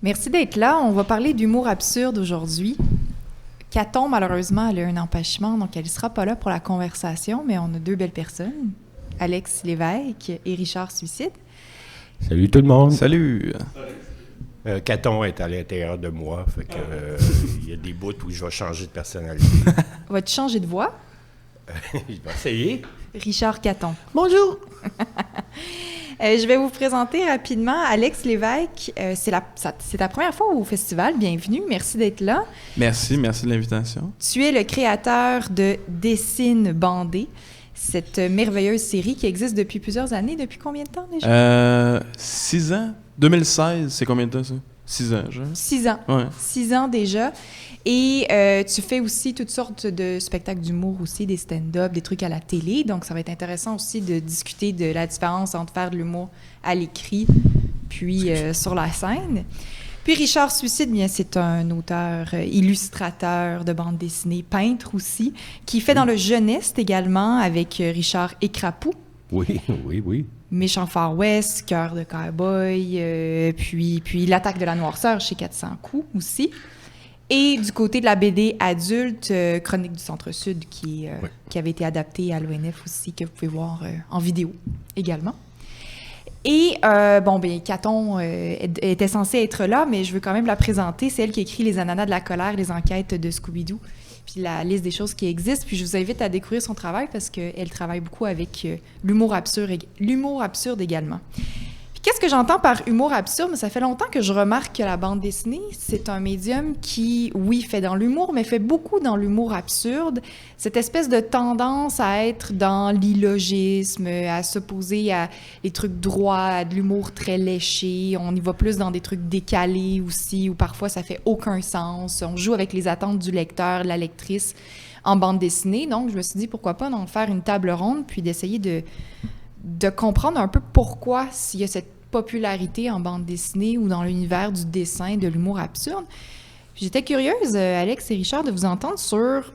Merci d'être là. On va parler d'humour absurde aujourd'hui. Caton, malheureusement, elle a un empêchement, donc elle ne sera pas là pour la conversation, mais on a deux belles personnes, Alex Lévesque et Richard Suicide. Salut tout le monde. Salut. Caton est à l'intérieur de moi, fait que il y a des bouts où je vais changer de personnalité. Vas-tu changer de voix? Je vais essayer. Richard Caton. Bonjour. Je vais vous présenter rapidement Alex Lévesque. C'est ta première fois au festival. Bienvenue. Merci d'être là. Merci de l'invitation. Tu es le créateur de Dessine bandé, cette merveilleuse série qui existe depuis plusieurs années. Depuis combien de temps déjà? 6 ans. 2016, c'est combien de temps ça? 6 ans, genre? 6 ans. Ouais. 6 ans déjà. Et tu fais aussi toutes sortes de spectacles d'humour aussi, des stand-up, des trucs à la télé. Donc, ça va être intéressant aussi de discuter de la différence entre faire de l'humour à l'écrit puis sur la scène. Puis Richard Suicide, bien, c'est un auteur, illustrateur de bande dessinée, peintre aussi, qui fait dans le jeunesse également avec Richard Écrapou. Oui. Méchant Far West, Cœur de Cowboy, puis L'Attaque de la Noirceur chez 400 coups aussi. Et du côté de la BD adulte, Chronique du Centre-Sud, qui avait été adaptée à l'ONF aussi, que vous pouvez voir en vidéo également. Et, Caton était censée être là, mais je veux quand même la présenter. C'est elle qui écrit Les Ananas de la colère, les enquêtes de Scooby-Doo, puis la liste des choses qui existent. Puis je vous invite à découvrir son travail parce qu'elle travaille beaucoup avec l'humour absurde également. Puis qu'est-ce que j'entends par humour absurde? Ça fait longtemps que je remarque que la bande dessinée, c'est un médium qui, oui, fait dans l'humour, mais fait beaucoup dans l'humour absurde. Cette espèce de tendance à être dans l'illogisme, à s'opposer à des trucs droits, à de l'humour très léché. On y va plus dans des trucs décalés aussi, où parfois ça fait aucun sens. On joue avec les attentes du lecteur, de la lectrice en bande dessinée. Donc, je me suis dit, pourquoi pas en faire une table ronde, puis d'essayer de comprendre un peu pourquoi s'il y a cette popularité en bande dessinée ou dans l'univers du dessin, de l'humour absurde. Puis j'étais curieuse, Alex et Richard, de vous entendre sur...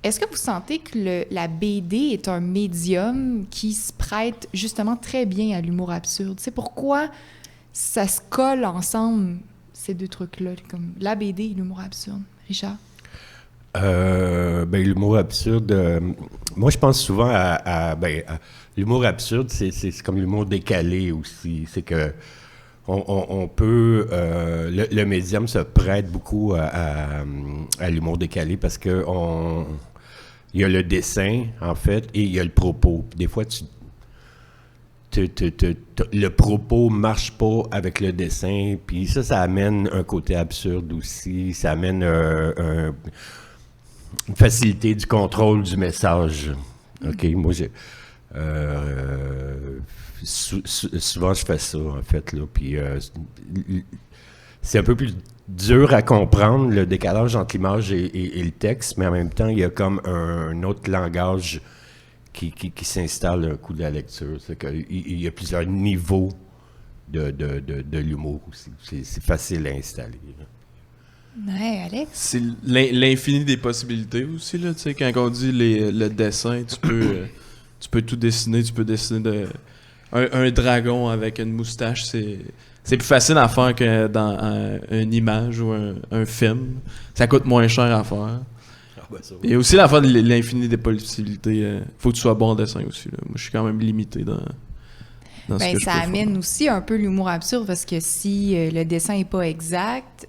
Est-ce que vous sentez que la BD est un médium qui se prête justement très bien à l'humour absurde? C'est pourquoi ça se colle ensemble, ces deux trucs-là, comme la BD et l'humour absurde? Richard? L'humour absurde, moi je pense souvent à l'humour absurde, c'est comme l'humour décalé aussi. C'est que on peut, le médium se prête beaucoup à l'humour décalé parce que il y a le dessin en fait et il y a le propos. Des fois le propos marche pas avec le dessin, puis ça amène un côté absurde aussi. Ça amène une facilité du contrôle du message. OK, moi, souvent, je fais ça, en fait, là, puis c'est un peu plus dur à comprendre, le décalage entre l'image et le texte, mais en même temps, il y a comme un autre langage qui s'installe un coup de la lecture. C'est qu'il y a plusieurs niveaux de l'humour aussi. C'est facile à installer, là. Ouais, Alex? C'est l'infini des possibilités aussi, là. Tu sais, quand on dit le dessin, tu peux tout dessiner. Tu peux dessiner un dragon avec une moustache. C'est plus facile à faire que dans une image ou un film. Ça coûte moins cher à faire. Et aussi l'affaire de l'infini des possibilités. Faut que tu sois bon en dessin aussi, là. Moi, je suis quand même limité dans ce que je peux ça amène aussi un peu l'humour absurde parce que si le dessin n'est pas exact,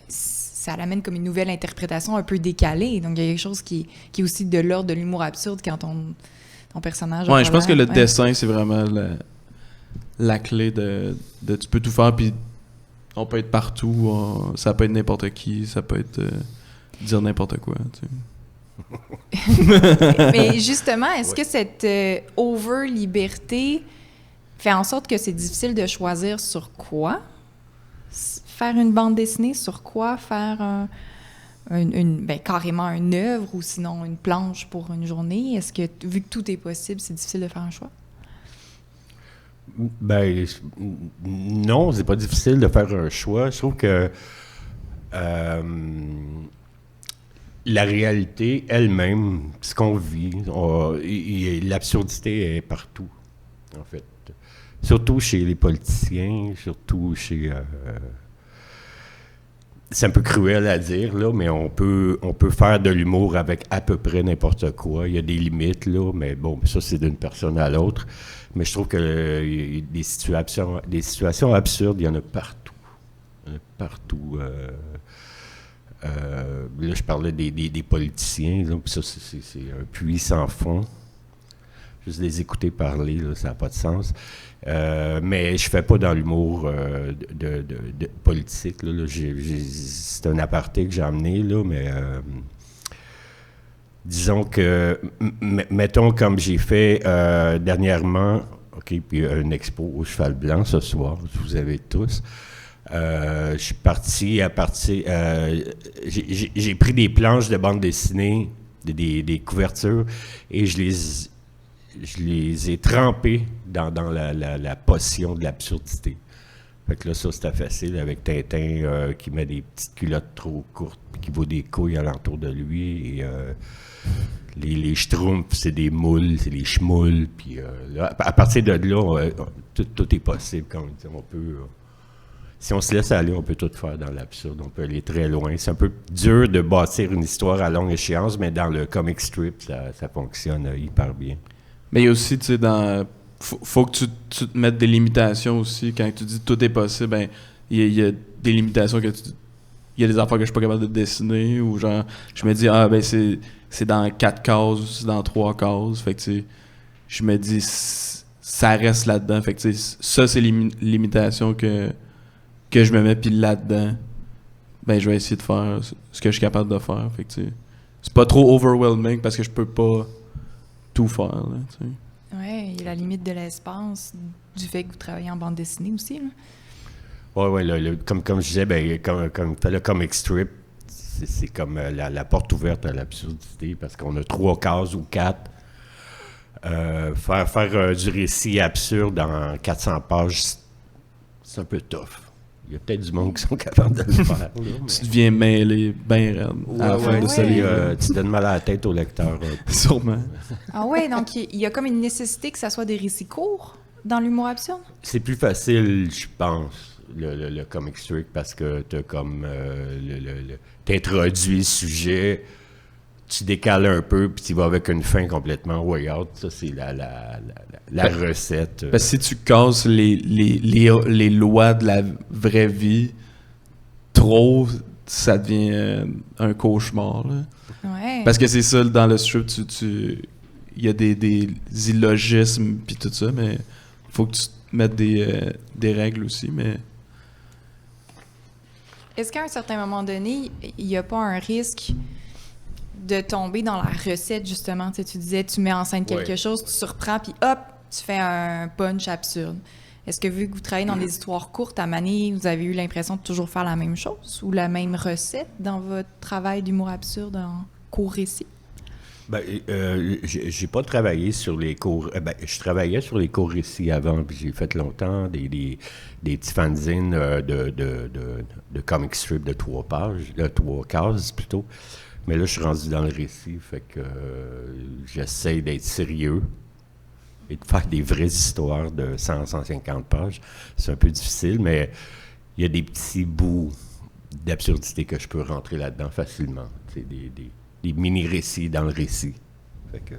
ça l'amène comme une nouvelle interprétation un peu décalée. Donc, il y a quelque chose qui est aussi de l'ordre de l'humour absurde quand ton personnage... Ouais, je pense que le dessin, c'est vraiment la clé de tu peux tout faire, puis on peut être partout, ça peut être n'importe qui, ça peut être dire n'importe quoi, tu sais. Mais justement, est-ce que cette over-liberté fait en sorte que c'est difficile de choisir sur quoi faire une bande dessinée, sur quoi faire carrément une œuvre ou sinon une planche pour une journée? Est-ce que, vu que tout est possible, c'est difficile de faire un choix? Non, c'est pas difficile de faire un choix. Je trouve que la réalité elle-même, ce qu'on vit, l'absurdité est partout, en fait. Surtout chez les politiciens, surtout chez c'est un peu cruel à dire, là, mais on peut faire de l'humour avec à peu près n'importe quoi. Il y a des limites, là, mais bon, ça, c'est d'une personne à l'autre. Mais je trouve que des situations absurdes, il y en a partout. Il y en a partout. Là, je parlais des politiciens, là, puis ça, c'est un puits sans fond. Juste les écouter parler, là, ça n'a pas de sens. Mais je fais pas dans l'humour de politique. Là, c'est un aparté que j'ai amené, là, mais disons que, mettons comme j'ai fait dernièrement, OK, puis une expo au Cheval Blanc ce soir, vous avez tous. Je suis parti à partir... j'ai pris des planches de bande dessinée, des couvertures, et je les ai trempées dans la potion de l'absurdité. Fait que là, ça, c'était facile avec Tintin qui met des petites culottes trop courtes puis qui vaut des couilles alentour de lui. Et les schtroumpfs, c'est des moules, c'est des schmoules. Puis là, à partir de là, tout est possible. On peut... si on se laisse aller, on peut tout faire dans l'absurde. On peut aller très loin. C'est un peu dur de bâtir une histoire à longue échéance, mais dans le comic strip, ça fonctionne hyper bien. Mais il y a aussi, tu sais, faut que tu te mettes des limitations aussi. Quand tu dis tout est possible, ben il y a des limitations que il y a des affaires que je suis pas capable de dessiner, ou genre, je me dis, ben c'est dans 4 cases, c'est dans 3 cases. Fait que, tu sais, je me dis, ça reste là-dedans. Fait que, tu sais, ça, c'est les limitations que je me mets, puis là-dedans, ben je vais essayer de faire ce que je suis capable de faire. Fait que, tu sais, c'est pas trop overwhelming parce que je peux pas tout faire, là, tu sais. Ouais, il y a la limite de l'espace du fait que vous travaillez en bande dessinée aussi, là. Ouais, comme je disais, ben, comme le comic strip, c'est comme la porte ouverte à l'absurdité, parce qu'on a 3 cases ou 4. Faire du récit absurde en 400 pages, c'est un peu tough. Il y a peut-être du monde qui sont capables de le faire. Là, mais... Tu deviens mêlé, bien raide. À la fin de ce livre. Tu donnes mal à la tête au lecteur. Sûrement. Ah ouais, donc il y a comme une nécessité que ça soit des récits courts dans l'humour absurde? C'est plus facile, je pense, le comic strip, parce que tu as comme t'introduis le sujet, tu décales un peu, puis tu vas avec une fin complètement way out. Ça, c'est la recette. Parce que si tu casses les lois de la vraie vie trop, ça devient un cauchemar, là. Ouais. Parce que c'est ça, dans le strip, il y a des illogismes puis tout ça, mais faut que tu mettes des règles aussi, mais... Est-ce qu'à un certain moment donné, il n'y a pas un risque de tomber dans la recette, justement? Tu sais, tu disais, tu mets en scène quelque chose, tu surprends, puis hop, tu fais un punch absurde. Est-ce que, vu que vous travaillez dans des histoires courtes, à Mané, vous avez eu l'impression de toujours faire la même chose ou la même recette dans votre travail d'humour absurde en court récit? Ben, j'ai pas travaillé sur les cours. Je travaillais sur les cours récits avant, puis j'ai fait longtemps des petits fanzines de comic strip de 3 pages, de 3 cases plutôt. Mais là, je suis rendu dans le récit, fait que j'essaie d'être sérieux et de faire des vraies histoires de 100-150 pages. C'est un peu difficile, mais il y a des petits bouts d'absurdité que je peux rentrer là-dedans facilement. C'est des mini-récits dans le récit. Fait que,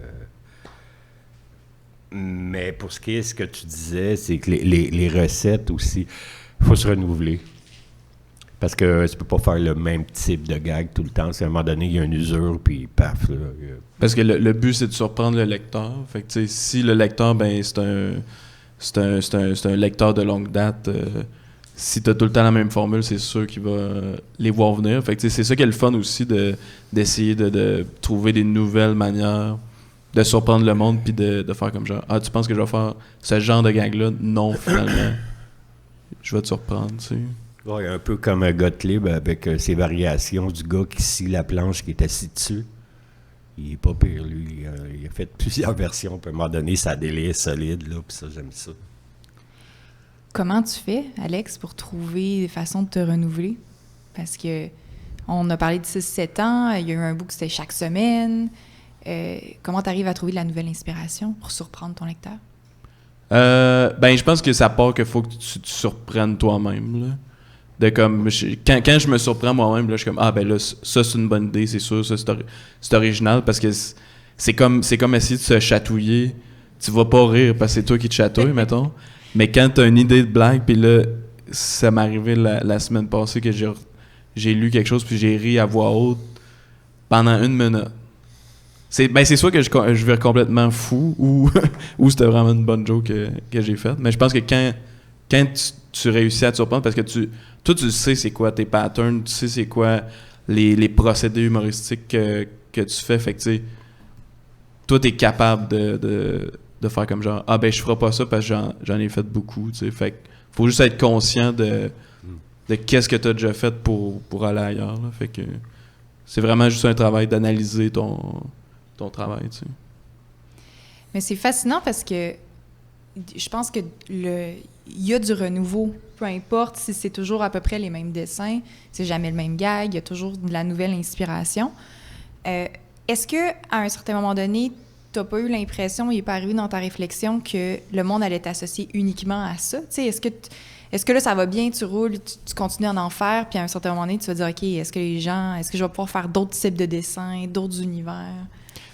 mais pour ce qui est ce que tu disais, c'est que les recettes aussi, il faut se renouveler. Parce que tu peux pas faire le même type de gag tout le temps. Si à un moment donné, il y a une usure, puis paf. Là, parce que le but, c'est de surprendre le lecteur. Fait que, si le lecteur, ben c'est un lecteur de longue date, si tu as tout le temps la même formule, c'est sûr qu'il va les voir venir. Fait que, c'est ça qui est le fun aussi, d'essayer de trouver des nouvelles manières de surprendre le monde, puis de faire comme genre, tu penses que je vais faire ce genre de gag-là? Non, finalement. Je vais te surprendre, tu sais. Ouais, un peu comme Gottlieb avec ses variations du gars qui scie la planche qui est assis dessus. Il est pas pire, lui. Il a fait plusieurs versions. Puis à un moment donné, ça délai solide, là, puis ça, j'aime ça. Comment tu fais, Alex, pour trouver des façons de te renouveler? Parce que on a parlé de 6-7 ans, il y a eu un bout que c'était chaque semaine. Comment tu arrives à trouver de la nouvelle inspiration pour surprendre ton lecteur? Je pense que ça part qu'il faut que tu te surprennes toi-même, là. De comme, quand je me surprends moi-même, là, je suis comme, ah ben là, ça c'est une bonne idée, c'est sûr, ça c'est original, parce que c'est comme essayer de se chatouiller. Tu vas pas rire parce que c'est toi qui te chatouille, mettons. Mais quand t'as une idée de blague, puis là, ça m'est arrivé la semaine passée que j'ai lu quelque chose, puis j'ai ri à voix haute pendant 1 minute. C'est soit que je vais complètement fou, ou c'était vraiment une bonne joke que j'ai faite. Mais je pense que quand tu réussis à te surprendre, parce que toi, tu sais c'est quoi tes patterns, tu sais c'est quoi les procédés humoristiques que tu fais. Fait que, tu sais, toi, t'es capable de faire comme genre, ah ben, je ferai pas ça parce que j'en ai fait beaucoup, tu sais. Fait que faut juste être conscient de qu'est-ce que t'as déjà fait pour aller ailleurs, là. Fait que c'est vraiment juste un travail d'analyser ton travail, tu sais. Mais c'est fascinant parce que je pense que il y a du renouveau. Peu importe si c'est toujours à peu près les mêmes dessins, c'est jamais le même gag, il y a toujours de la nouvelle inspiration. Est-ce que à un certain moment donné, t'as pas eu l'impression, il n'est pas arrivé dans ta réflexion que le monde allait t'associer uniquement à ça? T'sais, est-ce que là, ça va bien, tu roules, tu continues à en faire, puis à un certain moment donné, tu vas dire, OK, est-ce que je vais pouvoir faire d'autres types de dessins, d'autres univers?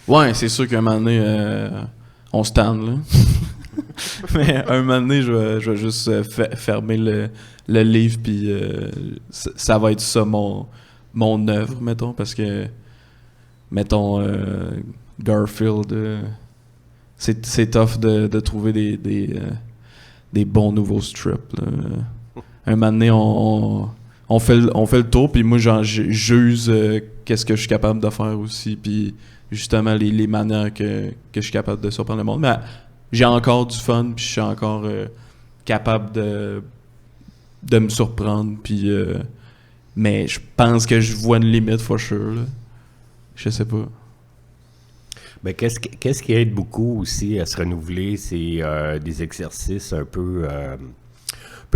Ouais, c'est sûr qu'à un moment donné, on se tente, là. Mais à un moment donné, je vais juste fermer le livre, puis ça va être ça mon œuvre, mettons, parce que, mettons, Garfield, c'est tough de trouver des bons nouveaux strips, là. Un moment donné, on fait le tour, puis moi, j'use qu'est-ce que je suis capable de faire aussi, puis justement les manières que je suis capable de surprendre le monde. Mais j'ai encore du fun, puis je suis encore capable de me surprendre, puis mais je pense que je vois une limite, for sure, là. Je sais pas. Ben, qu'est-ce qui aide beaucoup aussi à se renouveler, c'est des exercices un peu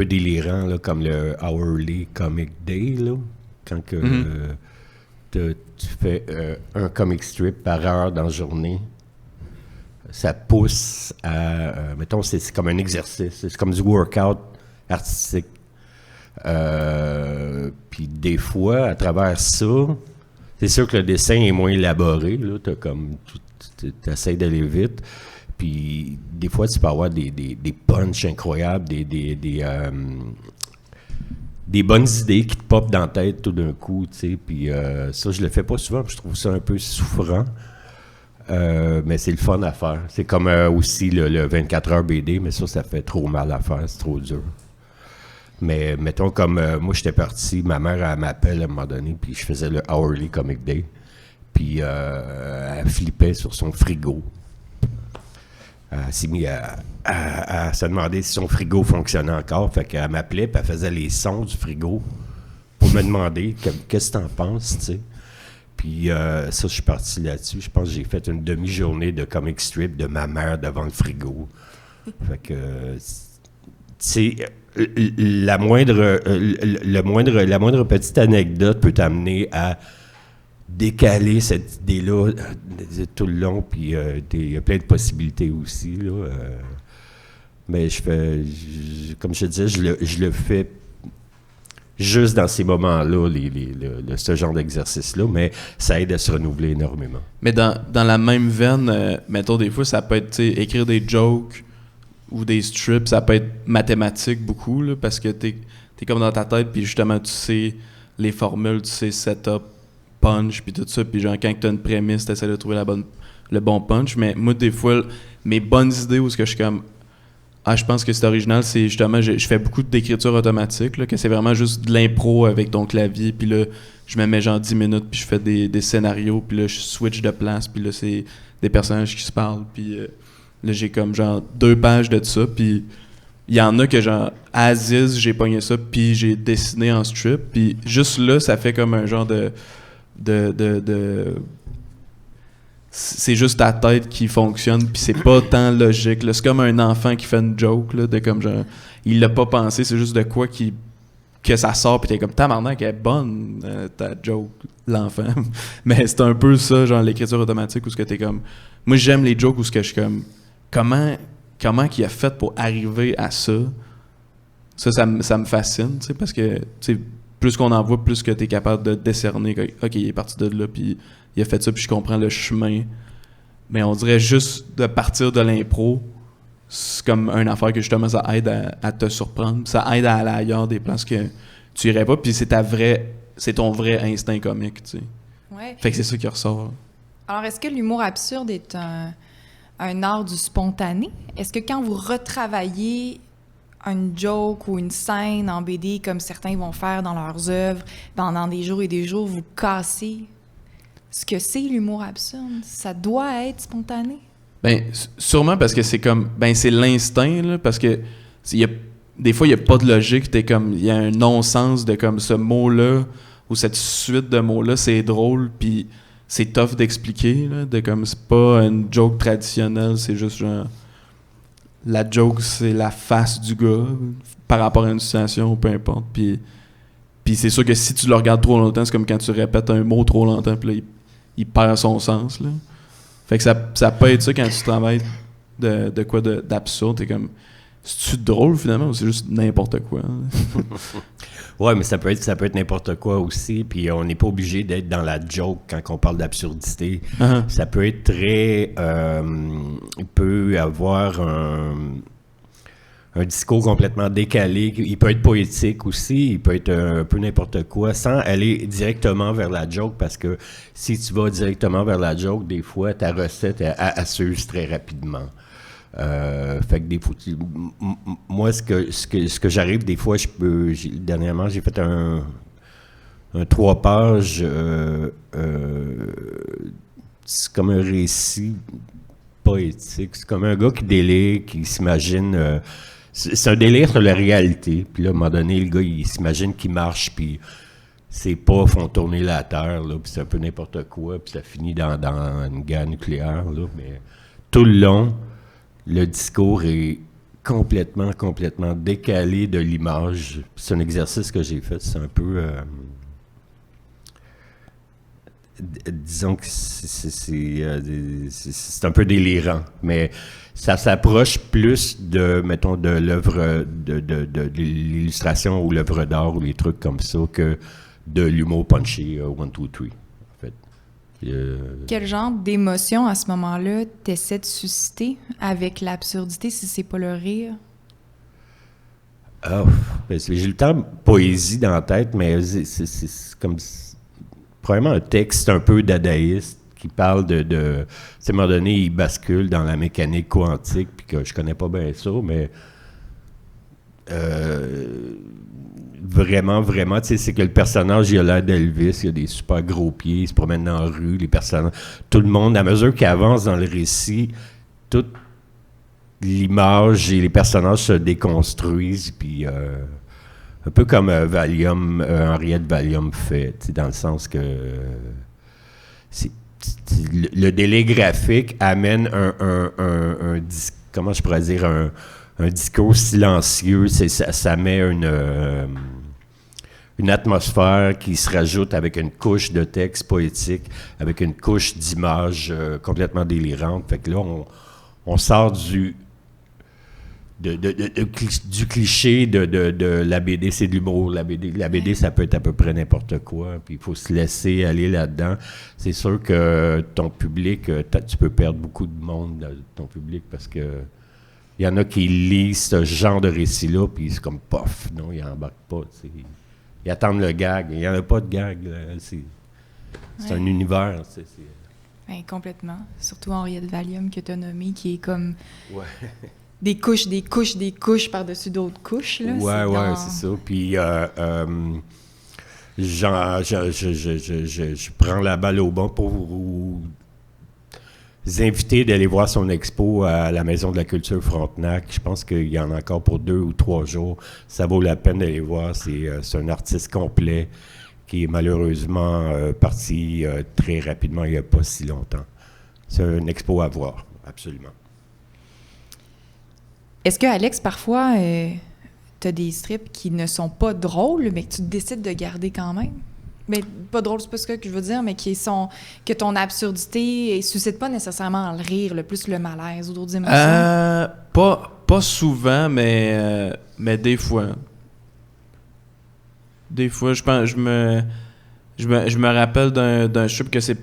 délirants, là, comme le Hourly Comic Day, là, quand que, tu fais un comic strip par heure dans la journée. Ça pousse à... mettons, c'est comme un exercice, c'est comme du workout artistique. Puis des fois, à travers ça, c'est sûr que le dessin est moins élaboré, là, tu essaies d'aller vite. Puis des fois, tu peux avoir des punchs incroyables, des bonnes idées qui te popent dans la tête tout d'un coup, tu sais. Puis ça, je le fais pas souvent, je trouve ça un peu souffrant. Mais c'est le fun à faire. C'est comme aussi le 24 heures BD, mais ça fait trop mal à faire, c'est trop dur. Mais mettons comme moi, j'étais parti, ma mère elle m'appelle à un moment donné, puis je faisais le Hourly Comic Day. Puis elle flippait sur son frigo. Elle s'est mise à se demander si son frigo fonctionnait encore. Fait qu'elle m'appelait, puis elle faisait les sons du frigo pour me demander qu'est-ce que t'en penses, tu sais. Puis ça, je suis parti là-dessus. Je pense que j'ai fait une demi-journée de comic strip de ma mère devant le frigo. Fait que, tu sais, la moindre petite anecdote peut t'amener à décaler cette idée-là tout le long, puis il y a plein de possibilités aussi, là. Mais comme je te disais, je le fais juste dans ces moments-là, ce genre d'exercice-là, mais ça aide à se renouveler énormément. Mais dans la même veine, mettons, des fois, ça peut être, tu sais, écrire des jokes ou des strips, ça peut être mathématique beaucoup, là, parce que t'es comme dans ta tête, puis justement, tu sais les formules, tu sais setup, punch, puis tout ça, puis genre, quand t'as une prémisse, t'essaies de trouver le bon punch, mais moi, des fois, mes bonnes idées où ce que je suis comme, je pense que c'est original, c'est justement, je fais beaucoup d'écriture automatique, là, que c'est vraiment juste de l'impro avec ton clavier, puis là, je me mets genre 10 minutes, puis je fais des scénarios, puis là, je switch de place, puis là, c'est des personnages qui se parlent, puis là, j'ai comme genre 2 pages de ça, puis il y en a que genre, Aziz, j'ai pogné ça, puis j'ai dessiné en strip, puis juste là, ça fait comme un genre de c'est juste ta tête qui fonctionne, puis c'est pas tant logique, là. C'est comme un enfant qui fait une joke, là, de comme genre, il l'a pas pensé, c'est juste de quoi que ça sort, puis t'es comme, tabarnak, elle est bonne, ta joke, l'enfant. Mais c'est un peu ça, genre, l'écriture automatique, où ce que t'es comme, moi j'aime les jokes où ce que je suis comme, comment qu'il a fait pour arriver à ça? Ça me fascine, tu sais, parce que, tu sais, plus qu'on en voit, plus que t'es capable de décerner que, OK, il est parti de là, puis il a fait ça, puis je comprends le chemin. Mais on dirait juste de partir de l'impro, c'est comme une affaire que justement ça aide à te surprendre. Ça aide à aller ailleurs des places que tu irais pas, puis c'est ton vrai instinct comique, tu sais. Ouais. Fait que c'est ça qui ressort. Alors, est-ce que l'humour absurde est un art du spontané? Est-ce que quand vous retravaillez une joke ou une scène en BD, comme certains vont faire dans leurs œuvres, pendant des jours et des jours, vous cassez ce que c'est l'humour absurde? Ça doit être spontané? Ben, sûrement parce que c'est comme... Ben, c'est l'instinct, là, parce que des fois, il n'y a pas de logique. Il y a un non-sens de comme ce mot-là ou cette suite de mots-là, c'est drôle, puis c'est tough d'expliquer, là, de comme c'est pas une joke traditionnelle, c'est juste genre... La joke, c'est la face du gars par rapport à une situation, peu importe. Puis c'est sûr que si tu le regardes trop longtemps, c'est comme quand tu répètes un mot trop longtemps, puis là, il perd son sens, là. Fait que ça peut être ça quand tu travailles de quoi d'absurde. T'es comme, c'est-tu drôle finalement ou c'est juste n'importe quoi? Ouais, mais ça peut être n'importe quoi aussi. Puis on n'est pas obligé d'être dans la joke quand on parle d'absurdité. Uh-huh. Ça peut être très... il peut avoir un discours complètement décalé. Il peut être poétique aussi. Il peut être un peu n'importe quoi sans aller directement vers la joke parce que si tu vas directement vers la joke, des fois, ta recette elle s'use très rapidement. Fait que des fois, moi, ce que j'arrive, des fois, dernièrement, j'ai fait un 3 pages, c'est comme un récit poétique, c'est comme un gars qui délire, qui s'imagine, c'est un délire sur la réalité, puis là, à un moment donné, le gars, il s'imagine qu'il marche, puis ses pas font tourner la Terre, là, puis c'est un peu n'importe quoi, puis ça finit dans une guerre nucléaire, là, mais tout le long, le discours est complètement décalé de l'image. C'est un exercice que j'ai fait. C'est un peu... disons que c'est un peu délirant. Mais ça s'approche plus de, mettons, de l'œuvre, de l'illustration ou l'œuvre d'art ou les trucs comme ça que de l'humour punchy 1, 2, 3. Quel genre d'émotion à ce moment-là t'essaies de susciter avec l'absurdité si c'est pas le rire? J'ai le terme poésie dans la tête, mais c'est comme probablement un texte un peu dadaïste qui parle de à un moment donné, il bascule dans la mécanique quantique, puis que je connais pas bien ça, mais vraiment, tu sais, c'est que le personnage, il a l'air d'Elvis, il a des super gros pieds, il se promène dans la rue, les personnages, tout le monde, à mesure qu'il avance dans le récit, toute l'image et les personnages se déconstruisent, puis un peu comme Valium, Henriette Valium fait, tu sais, dans le sens que le délai graphique amène un comment je pourrais dire, un discours silencieux, ça met une atmosphère qui se rajoute avec une couche de texte poétique, avec une couche d'images complètement délirante. Fait que là, on sort du cliché de la BD, c'est de l'humour. La BD, ça peut être à peu près n'importe quoi, puis il faut se laisser aller là-dedans. C'est sûr que ton public, tu peux perdre beaucoup de monde dans ton public parce que il y en a qui lisent ce genre de récit-là, puis c'est comme pof, non, ils n'embarquent pas. T'sais. Ils attendent le gag. Il n'y en a pas de gag. Là. C'est un univers. Ouais, complètement. Surtout Henriette Valium que tu as nommé, qui est comme des couches par-dessus d'autres couches. Là. C'est ça. Puis je prends la balle au bon pour vous inviter d'aller voir son expo à la Maison de la Culture Frontenac. Je pense qu'il y en a encore pour 2 ou 3 jours. Ça vaut la peine d'aller voir. C'est un artiste complet qui est malheureusement parti très rapidement il n'y a pas si longtemps. C'est une expo à voir, absolument. Est-ce que, Alex, parfois, tu as des strips qui ne sont pas drôles, mais que tu décides de garder quand même? Mais pas drôle, c'est pas ce que je veux dire, mais que ton absurdité ne suscite pas nécessairement le rire, le plus le malaise ou d'autres émotions? Pas souvent, mais des fois. Des fois, je pense, je me rappelle d'un strip que c'est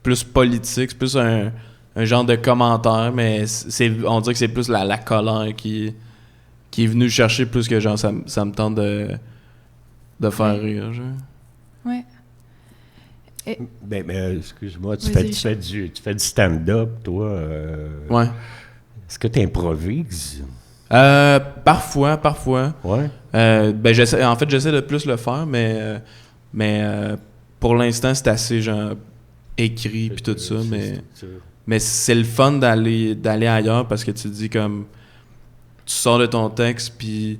plus politique, c'est plus un genre de commentaire, mais on dirait que c'est plus la colère qui est venue chercher plus que genre ça me tente de faire rire, genre. Ouais. Ben, excuse-moi, tu Vas-y, fais du stand-up, toi. Ouais. Est-ce que tu improvises? Parfois. Ouais. Ben j'essaie de plus le faire, mais pour l'instant, c'est assez genre écrit puis tout ça, mais c'est le fun d'aller ailleurs parce que tu te dis comme tu sors de ton texte puis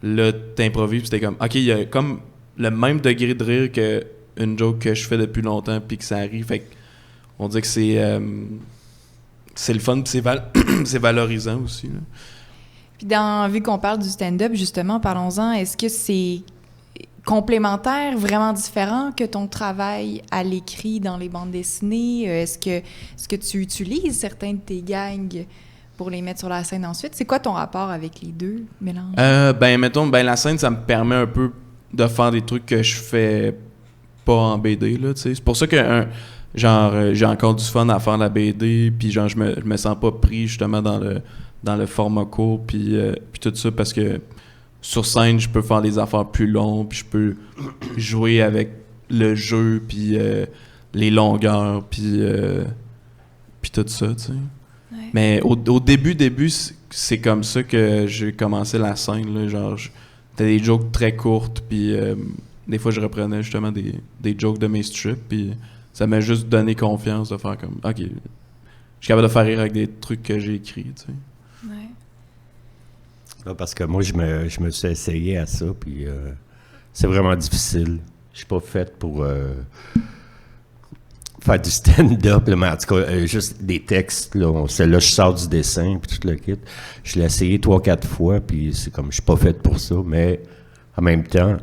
là t'improvises puis t'es comme OK, il y a comme le même degré de rire que une joke que je fais depuis longtemps puis que ça arrive, fait on dit que c'est le fun puis c'est valorisant aussi là. Puis vu qu'on parle du stand-up, justement, parlons-en, est-ce que c'est complémentaire, vraiment différent que ton travail à l'écrit dans les bandes dessinées? Est-ce que tu utilises certains de tes gags pour les mettre sur la scène ensuite? C'est quoi ton rapport avec les deux mélanges? Mettons, la scène, ça me permet un peu de faire des trucs que je fais pas en BD, là, tu sais. C'est pour ça que j'ai encore du fun à faire la BD, puis genre, je me sens pas pris, justement, dans le format court, puis tout ça, parce que sur scène, je peux faire des affaires plus longues, puis je peux jouer avec le jeu, puis les longueurs, puis tout ça, tu sais. Ouais. Mais au début, c'est comme ça que j'ai commencé la scène, là, genre, c'était des jokes très courtes, puis des fois, je reprenais justement des jokes de mes strips, puis ça m'a juste donné confiance de faire comme, OK, je suis capable de faire rire avec des trucs que j'ai écrits, tu sais. Ouais. Non, parce que moi, je me suis essayé à ça, puis c'est vraiment difficile. Je suis pas fait pour faire du stand-up, là, mais en tout cas, juste des textes, là, je sors du dessin, puis tout le kit. Je l'ai essayé 3-4 fois, puis c'est comme, je suis pas fait pour ça, mais en même temps,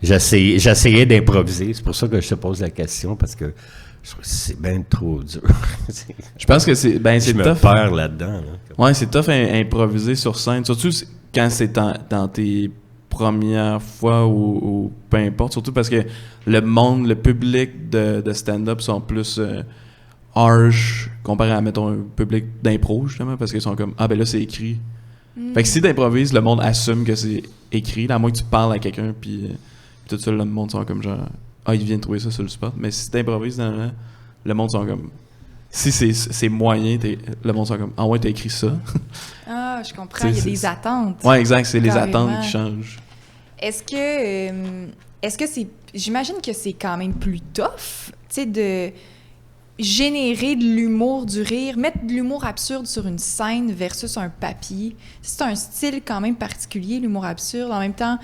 j'essayais d'improviser. C'est pour ça que je te pose la question, parce que je trouve que c'est bien trop dur. Je pense que c'est je me tough. perds là-dedans. Là. Ouais, c'est tough à improviser sur scène. Surtout quand c'est dans tes premières fois ou peu importe. Surtout parce que le public de stand-up sont plus harsh comparé à, mettons, un public d'impro, justement, parce qu'ils sont comme, ah ben là, c'est écrit. Fait que si t'improvises, le monde assume que c'est écrit. Là, à moins que tu parles à quelqu'un, puis tout ça, le monde sont comme genre, ah, il vient de trouver ça sur le spot. Mais si t'improvises, le monde sont comme, si c'est moyen, le monde sont comme, ah ouais, t'as écrit ça. Ah, je comprends, il y a des attentes. Ouais, exact, c'est les Carrément. attentes qui changent. Est-ce que c'est... J'imagine que c'est quand même plus tough, tu sais, de générer de l'humour, du rire, mettre de l'humour absurde sur une scène versus un papier. C'est un style quand même particulier, l'humour absurde. En même temps,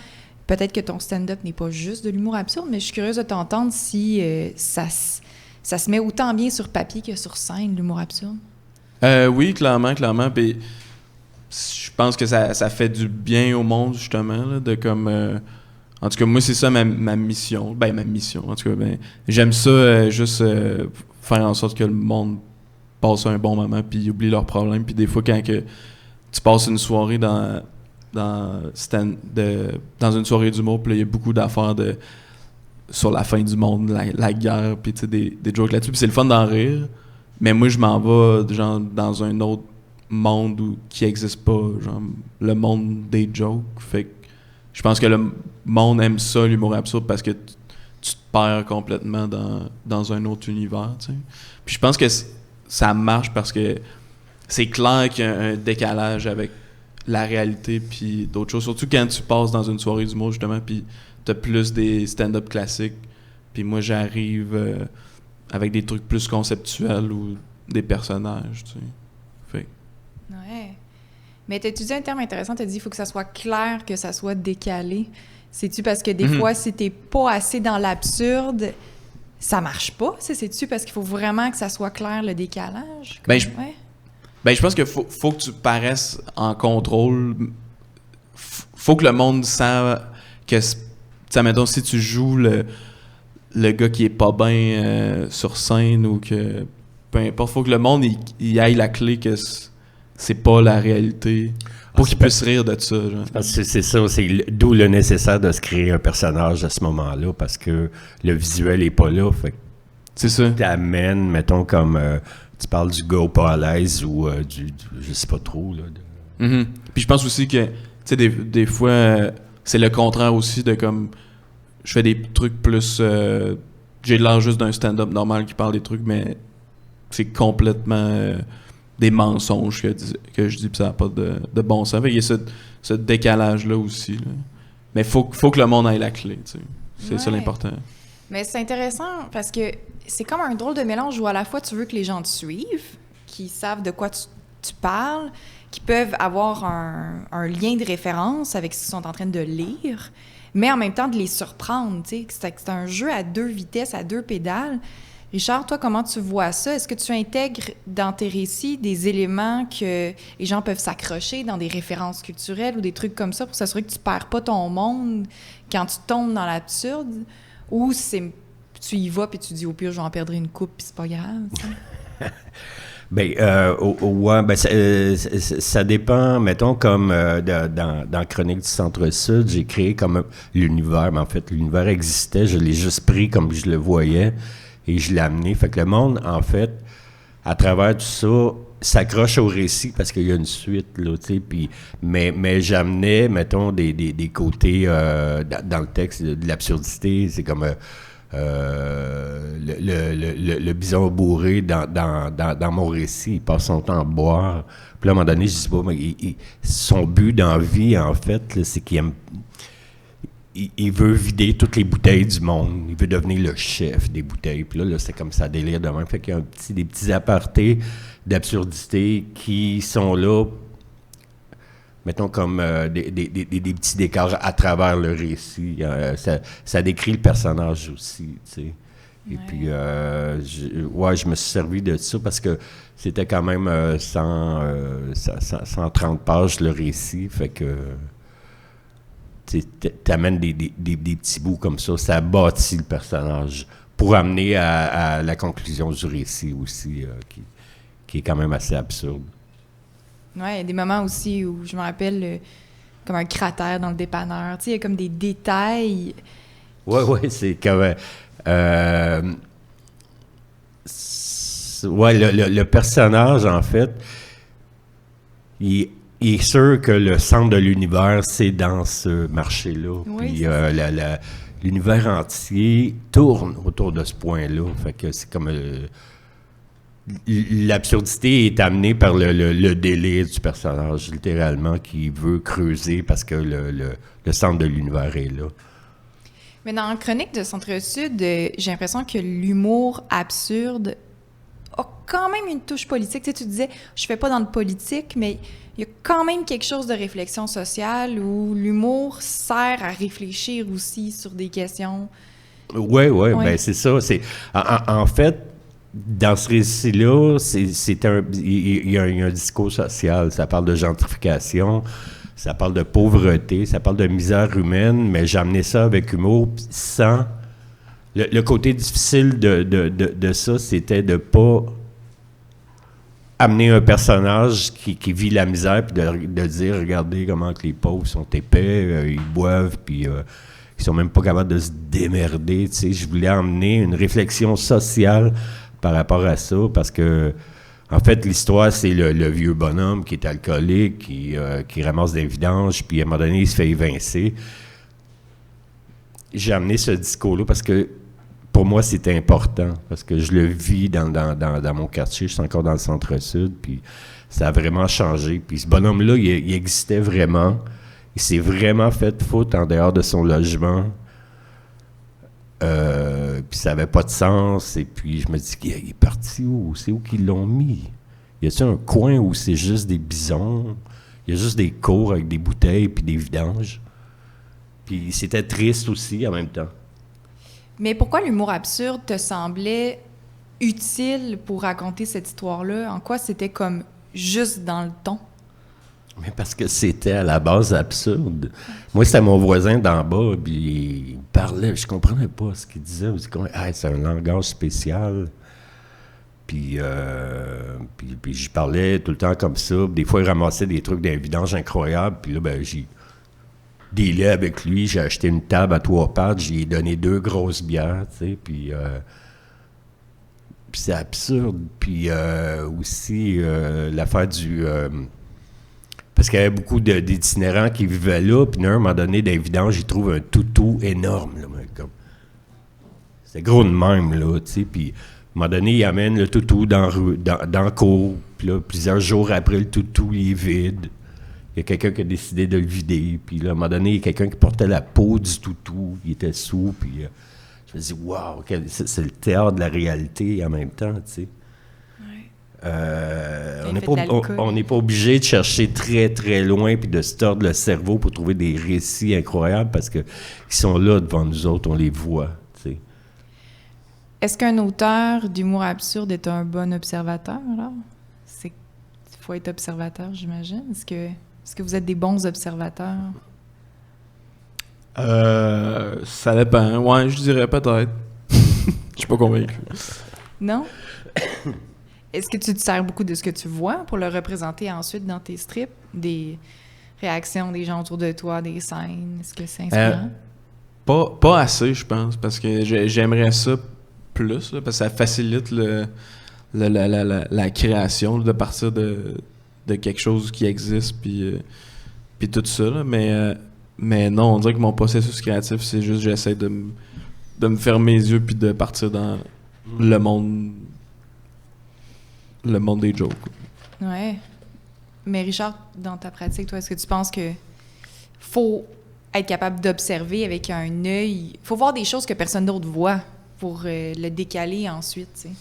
peut-être que ton stand-up n'est pas juste de l'humour absurde, mais je suis curieuse de t'entendre si ça se met autant bien sur papier que sur scène, l'humour absurde. Oui, clairement. Puis je pense que ça fait du bien au monde, justement, là, de comme... en tout cas, moi, c'est ça ma mission. Ben, ma mission, en tout cas. Ben, j'aime ça, juste faire en sorte que le monde passe un bon moment puis oublie leurs problèmes. Puis des fois, quand que tu passes une soirée dans une soirée d'humour, puis il y a beaucoup d'affaires sur la fin du monde, la guerre, puis tu sais, des jokes là-dessus. Puis c'est le fun d'en rire. Mais moi, je m'en vais genre dans un autre monde qui n'existe pas, genre le monde des jokes. Fait que je pense que le monde aime ça, l'humour absurde, parce que tu te perds complètement dans un autre univers, tu sais. Puis je pense que ça marche parce que c'est clair qu'il y a un décalage avec la réalité puis d'autres choses. Surtout quand tu passes dans une soirée d'humour, justement, puis t'as plus des stand-up classiques. Puis moi, j'arrive avec des trucs plus conceptuels ou des personnages, tu sais. Fait. Ouais. Mais t'as utilisé un terme intéressant, t'as dit qu'il faut que ça soit clair, que ça soit décalé. C'est-tu parce que des fois, si t'es pas assez dans l'absurde, ça marche pas? C'est-tu parce qu'il faut vraiment que ça soit clair, le décalage? Je pense qu'il faut que tu paraisses en contrôle. Faut que le monde sache que... Tu sais, mettons, si tu joues le gars qui est pas bien sur scène ou que... Peu importe, faut que le monde il aille la clé que c'est pas la réalité. Pour qu'ils puissent rire de ça. Genre. Parce que c'est ça, d'où le nécessaire de se créer un personnage à ce moment-là, parce que le visuel est pas là. Fait que c'est ça. t'amènes, mettons, comme tu parles du gars pas à l'aise ou du je sais pas trop. Là, Puis je pense aussi que, tu sais, des fois, c'est le contraire aussi de comme. Je fais des trucs plus. J'ai l'air juste d'un stand-up normal qui parle des trucs, mais c'est complètement des mensonges que je dis, puis ça n'a pas de bon sens. Il y a ce décalage-là aussi. Là. Mais faut que le monde ait la clé, tu sais. C'est ça l'important. Mais c'est intéressant parce que c'est comme un drôle de mélange où à la fois tu veux que les gens te suivent, qui savent de quoi tu parles, qui peuvent avoir un lien de référence avec ce qu'ils sont en train de lire, mais en même temps de les surprendre, tu sais. C'est un jeu à 2 vitesses, à 2 pédales. Richard, toi, comment tu vois ça? Est-ce que tu intègres dans tes récits des éléments que les gens peuvent s'accrocher dans des références culturelles ou des trucs comme ça pour s'assurer que tu perds pas ton monde quand tu tombes dans l'absurde? Ou tu y vas puis tu dis au pire, je vais en perdre une coupe puis c'est pas grave? Ouais, ça dépend. Mettons, comme dans Chronique du Centre-Sud, j'ai créé comme l'univers. Mais en fait, l'univers existait. Je l'ai juste pris comme je le voyais et je l'ai amené. Fait que le monde, en fait, à travers tout ça, s'accroche au récit parce qu'il y a une suite, là, tu sais. Mais j'amenais, mettons, des côtés dans le texte de l'absurdité. C'est comme... le bison bourré dans mon récit, il passe son temps à boire. Puis là, à un moment donné, je dis pas, mais son but dans la vie, en fait, là, c'est qu'il aime. Il veut vider toutes les bouteilles du monde. Il veut devenir le chef des bouteilles. Puis là c'est comme ça délire de même. Fait qu'il y a des petits apartés d'absurdité qui sont là, mettons, comme des petits décors à travers le récit. Ça décrit le personnage aussi, tu sais. Et puis, je me suis servi de ça parce que c'était quand même 130 pages le récit. Fait que tu amènes des petits bouts comme ça. Ça bâtit le personnage pour amener à la conclusion du récit aussi, qui est quand même assez absurde. Oui, il y a des moments aussi où je me rappelle comme un cratère dans le dépanneur. Tu sais, il y a comme des détails. Oui, c'est comme... le personnage, en fait, il est sûr que le centre de l'univers, c'est dans ce marché-là. Oui, puis l'univers entier tourne autour de ce point-là. Fait que c'est comme... l'absurdité est amenée par le délire du personnage, littéralement, qui veut creuser parce que le centre de l'univers est là. Mais dans Chronique de Centre-Sud, j'ai l'impression que l'humour absurde a quand même une touche politique. Tu sais, tu disais, je fais pas dans le politique, mais il y a quand même quelque chose de réflexion sociale où l'humour sert à réfléchir aussi sur des questions. Oui, ben c'est ça. En fait, dans ce récit-là, il y a un discours social. Ça parle de gentrification, ça parle de pauvreté, ça parle de misère humaine, mais j'ai amené ça avec humour sans... Le côté difficile de ça, c'était de pas amener un personnage qui vit la misère puis de dire, regardez comment que les pauvres sont épais, ils boivent, puis ils sont même pas capables de se démerder. Tu sais, je voulais amener une réflexion sociale par rapport à ça, parce que, en fait, l'histoire, c'est le vieux bonhomme qui est alcoolique, qui ramasse des vidanges, puis à un moment donné, il se fait évincer. J'ai amené ce discours-là parce que, pour moi, c'était important, parce que je le vis dans mon quartier, je suis encore dans le Centre-Sud, puis ça a vraiment changé. Puis ce bonhomme-là, il existait vraiment, il s'est vraiment fait foutre en dehors de son logement. Puis ça n'avait pas de sens, et puis je me dis, il est parti où? C'est où qu'ils l'ont mis? Y a-t-il un coin où c'est juste des bisons? Il y a juste des cours avec des bouteilles puis des vidanges? Puis c'était triste aussi en même temps. Mais pourquoi l'humour absurde te semblait utile pour raconter cette histoire-là? En quoi c'était comme juste dans le ton? Mais parce que c'était à la base absurde. Moi, c'était mon voisin d'en bas, puis il parlait, je comprenais pas ce qu'il disait. Je disais, c'est un langage spécial. Puis puis j'y parlais tout le temps comme ça. Des fois, il ramassait des trucs d'un vidange incroyable. Puis là, ben, j'ai dealé avec lui. J'ai acheté une table à 3 pattes. J'ai donné 2 grosses bières, tu sais. Puis c'est absurde. Puis aussi, l'affaire du... parce qu'il y avait beaucoup d'itinérants qui vivaient là. Puis à un moment donné, dans les vidanges, ils trouvent un toutou énorme, là, comme... C'est gros de même, là, tu sais. Puis à un moment donné, il amène le toutou dans la cour. Puis là, plusieurs jours après, le toutou, il est vide. Il y a quelqu'un qui a décidé de le vider. Puis là, à un moment donné, il y a quelqu'un qui portait la peau du toutou. Il était sous. Puis je me dis, waouh, c'est le théâtre de la réalité en même temps, tu sais. On n'est pas obligé de chercher très, très loin puis de se tordre le cerveau pour trouver des récits incroyables parce qu'ils sont là devant nous autres, on les voit, tu sais. Est-ce qu'un auteur d'humour absurde est un bon observateur, alors? Il faut être observateur, j'imagine. Est-ce que vous êtes des bons observateurs? Ça dépend. Ouais, je dirais peut-être. Je suis pas convaincu. Non? Est-ce que tu te sers beaucoup de ce que tu vois pour le représenter ensuite dans tes strips? Des réactions des gens autour de toi, des scènes? Est-ce que c'est inspirant? Pas assez, je pense, parce que j'aimerais ça plus, là, parce que ça facilite la création là, de partir de quelque chose qui existe, puis tout ça. Là, mais non, on dirait que mon processus créatif, c'est juste j'essaie de me fermer les yeux puis de partir dans le monde des jokes. Ouais. Mais Richard, dans ta pratique, toi, est-ce que tu penses que faut être capable d'observer avec un œil? Il faut voir des choses que personne d'autre voit pour le décaler ensuite, tu sais.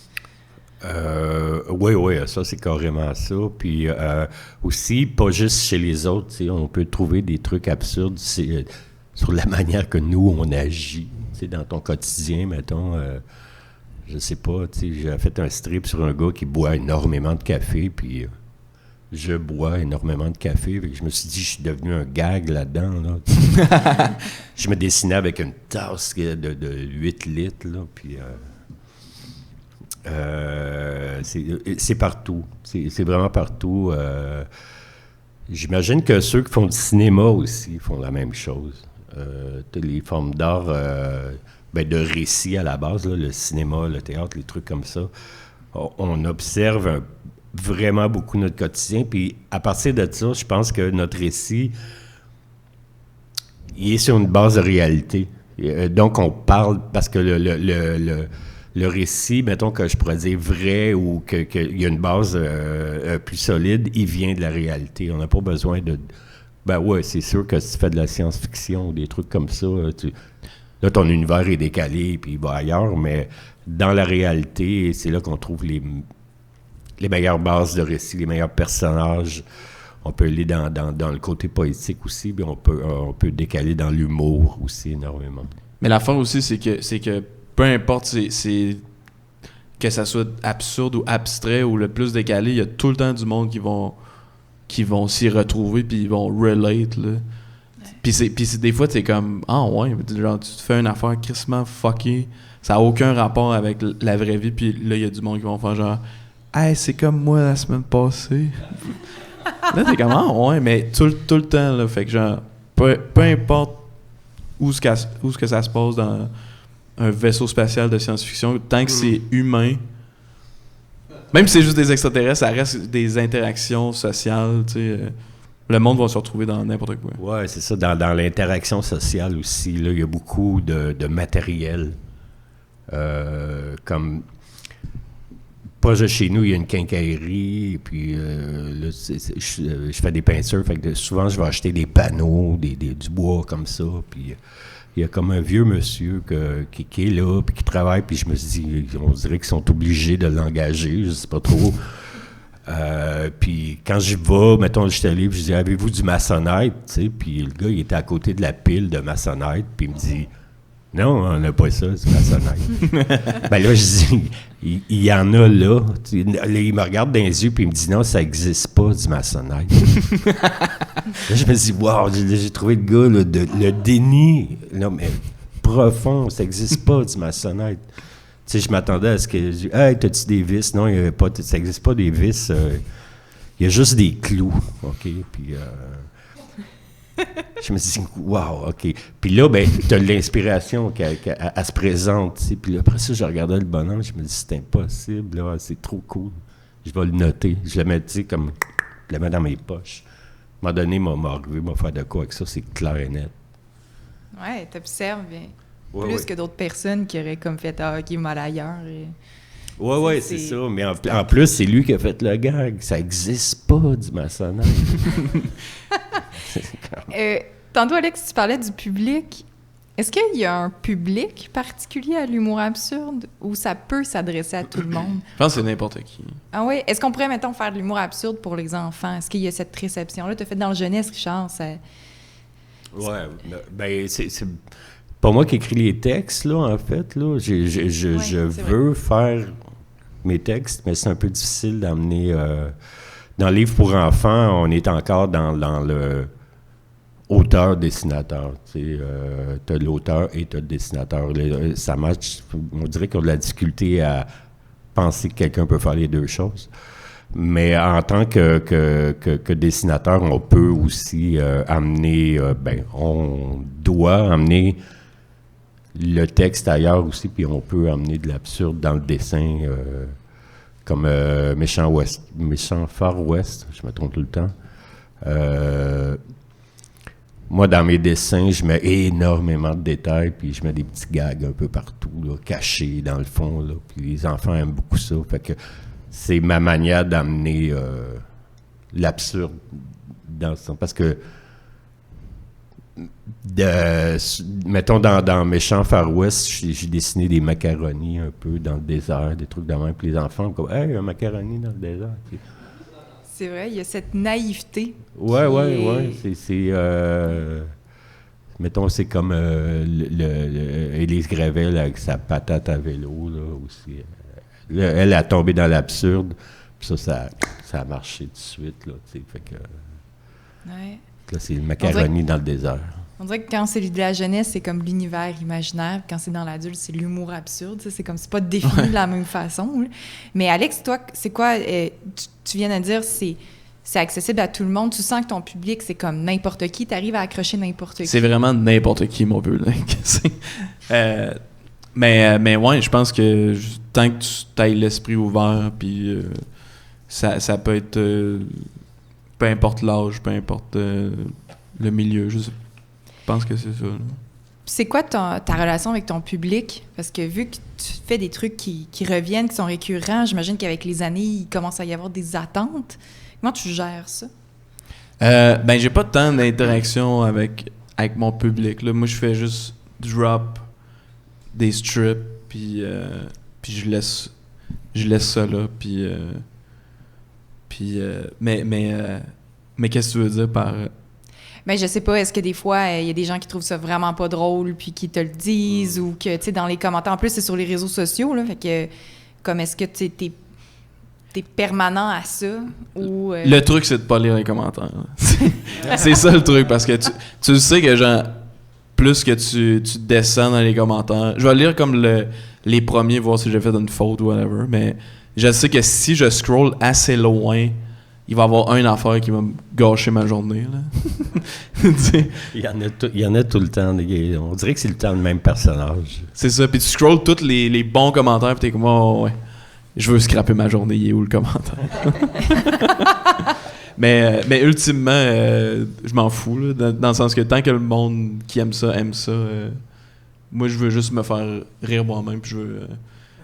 Oui, ça, c'est carrément ça. Puis aussi, pas juste chez les autres, tu sais, on peut trouver des trucs absurdes sur la manière que nous, on agit. Tu sais, dans ton quotidien, mettons... je sais pas, tu sais, j'ai fait un strip sur un gars qui boit énormément de café, puis je bois énormément de café, puis je me suis dit, je suis devenu un gag là-dedans, là. Je me dessinais avec une tasse de 8 litres, là, puis c'est partout, c'est vraiment partout. J'imagine que ceux qui font du cinéma aussi font la même chose. Les formes d'art... de récit à la base, là, le cinéma, le théâtre, les trucs comme ça. On observe vraiment beaucoup notre quotidien, puis à partir de ça, je pense que notre récit, il est sur une base de réalité. Donc, on parle, parce que le récit, mettons que je pourrais dire vrai ou qu'il y a une base plus solide, il vient de la réalité. On n'a pas besoin de... Ben ouais, c'est sûr que si tu fais de la science-fiction ou des trucs comme ça, là, ton univers est décalé puis il va ailleurs, mais dans la réalité, c'est là qu'on trouve les meilleures bases de récits, les meilleurs personnages. On peut aller dans le côté poétique aussi, puis on peut décaler dans l'humour aussi énormément. Mais l'affaire aussi, c'est que peu importe que ça soit absurde ou abstrait ou le plus décalé, il y a tout le temps du monde qui vont s'y retrouver puis ils vont relate, là. Puis des fois, t'es comme, ouais, genre, tu te fais une affaire crissement fuckée, ça n'a aucun rapport avec la vraie vie, puis là, il y a du monde qui vont faire genre, hey, c'est comme moi la semaine passée. Là, t'es comme, ouais, mais tout le temps, là, fait que genre, peu importe où ce que ça se passe dans un vaisseau spatial de science-fiction, tant que c'est humain, même si c'est juste des extraterrestres, ça reste des interactions sociales, tu sais. Le monde va se retrouver dans n'importe quoi. Oui, c'est ça. Dans l'interaction sociale aussi, là, il y a beaucoup de matériel. Comme proche de chez nous, il y a une quincaillerie, et puis là, je fais des peintures, fait que souvent je vais acheter des panneaux, du bois comme ça, puis il y a comme un vieux monsieur qui est là, puis qui travaille, puis je me suis dit, on dirait qu'ils sont obligés de l'engager, je sais pas trop. Puis quand j'y vais, mettons, je suis allé, puis je dis, avez-vous du maçonnette, tu sais, puis le gars, il était à côté de la pile de maçonnette, puis il me dit, non, on n'a pas ça, du maçonnette. Ben là, je dis, il y en a là. Il me regarde dans les yeux, puis il me dit, non, ça n'existe pas, du maçonnette. Là, je me dis, wow, j'ai trouvé le gars, là, le déni, non, mais profond, ça n'existe pas, du maçonnette. sais, je m'attendais à ce que... Hey, t'as-tu des vis? Non, il y avait pas, ça n'existe pas des vis. Il y a juste des clous, OK? Puis je me suis dit, wow, OK. Puis là, ben, t'as l'inspiration qu'elle se présente, tu sais. Puis là, après ça, je regardais le bonhomme, je me dis, c'est impossible, là, c'est trop cool. Je vais le noter. Je le mets, tu sais, comme... Je le mets dans mes poches. À un moment donné, m'arriver, m'a faire de quoi avec ça, c'est clair et net. Ouais, t'observes Ouais, plus ouais. que d'autres personnes qui auraient comme fait « Ah, OK, mal ailleurs. » Ouais, c'est ça. Mais en plus, c'est lui qui a fait le gag. Ça n'existe pas, du maçonnage. Tantôt, Alex, tu parlais du public. Est-ce qu'il y a un public particulier à l'humour absurde ou ça peut s'adresser à tout le monde? Je pense que c'est n'importe qui. Ah oui? Est-ce qu'on pourrait, mettons, faire de l'humour absurde pour les enfants? Est-ce qu'il y a cette réception-là? Tu as fait dans le jeunesse, Richard, ça... Ouais, ben c'est pas moi qui écris les textes, là, en fait, là. Je veux faire mes textes, mais c'est un peu difficile d'amener... dans le livre pour enfants, on est encore dans le auteur-dessinateur. Tu sais, t'as l'auteur et t'as le dessinateur. Ça marche. On dirait qu'on a de la difficulté à penser que quelqu'un peut faire les deux choses. Mais en tant que dessinateur, on peut aussi amener... on doit amener le texte ailleurs aussi, puis on peut amener de l'absurde dans le dessin, comme Méchant Far West, je me trompe tout le temps. Moi, dans mes dessins, je mets énormément de détails, puis je mets des petits gags un peu partout, là, cachés dans le fond, là, puis les enfants aiment beaucoup ça. Fait que c'est ma manière d'amener l'absurde dans ça. Parce que, mettons, dans Méchant Far West, j'ai dessiné des macaronis un peu dans le désert, des trucs de même, puis les enfants comme « Hey, un macaroni dans le désert! » C'est vrai, il y a cette naïveté. Ouais. Mettons, c'est comme Élise Gravel avec sa patate à vélo, là, aussi. Là, elle a tombé dans l'absurde, puis ça a marché tout de suite, là, tu sais, fait que... Ouais. Là, c'est le macaroni dans le désert. On dirait que quand c'est de la jeunesse, c'est comme l'univers imaginaire. Quand c'est dans l'adulte, c'est l'humour absurde. C'est comme, c'est pas défini de la même façon. Là. Mais Alex, toi, c'est quoi... tu viens de dire, c'est accessible à tout le monde. Tu sens que ton public, c'est comme n'importe qui. Tu arrives à accrocher n'importe qui. C'est vraiment n'importe qui, mon public. Mais ouais, je pense que tant que tu aies l'esprit ouvert, puis ça peut être... peu importe l'âge, peu importe le milieu, je pense que c'est ça. Là. C'est quoi ta relation avec ton public? Parce que vu que tu fais des trucs qui reviennent, qui sont récurrents, j'imagine qu'avec les années, il commence à y avoir des attentes. Comment tu gères ça? J'ai pas tant d'interaction avec mon public. Là. Moi, je fais juste drop des strips, puis je laisse ça là, mais qu'est-ce que tu veux dire par... Ben, je sais pas, est-ce que des fois, il y a des gens qui trouvent ça vraiment pas drôle puis qui te le disent ou que, tu sais, dans les commentaires, en plus, c'est sur les réseaux sociaux, là, fait que, comme, est-ce que t'es permanent à ça ou... Le truc, c'est de pas lire les commentaires. C'est ça le truc, parce que tu sais que, genre, plus que tu descends dans les commentaires... Je vais lire comme les premiers, voir si j'ai fait une faute ou whatever, mais je sais que si je scroll assez loin... il va y avoir une affaire qui va me gâcher ma journée. Là. Il y en a tout le temps. On dirait que c'est le temps le même personnage. C'est ça. Puis tu scrolls tous les bons commentaires, puis t'es comme, oh, ouais, je veux scraper ma journée. Il est où le commentaire? mais ultimement, je m'en fous. Là, dans le sens que tant que le monde qui aime ça, moi, je veux juste me faire rire moi-même, puis je veux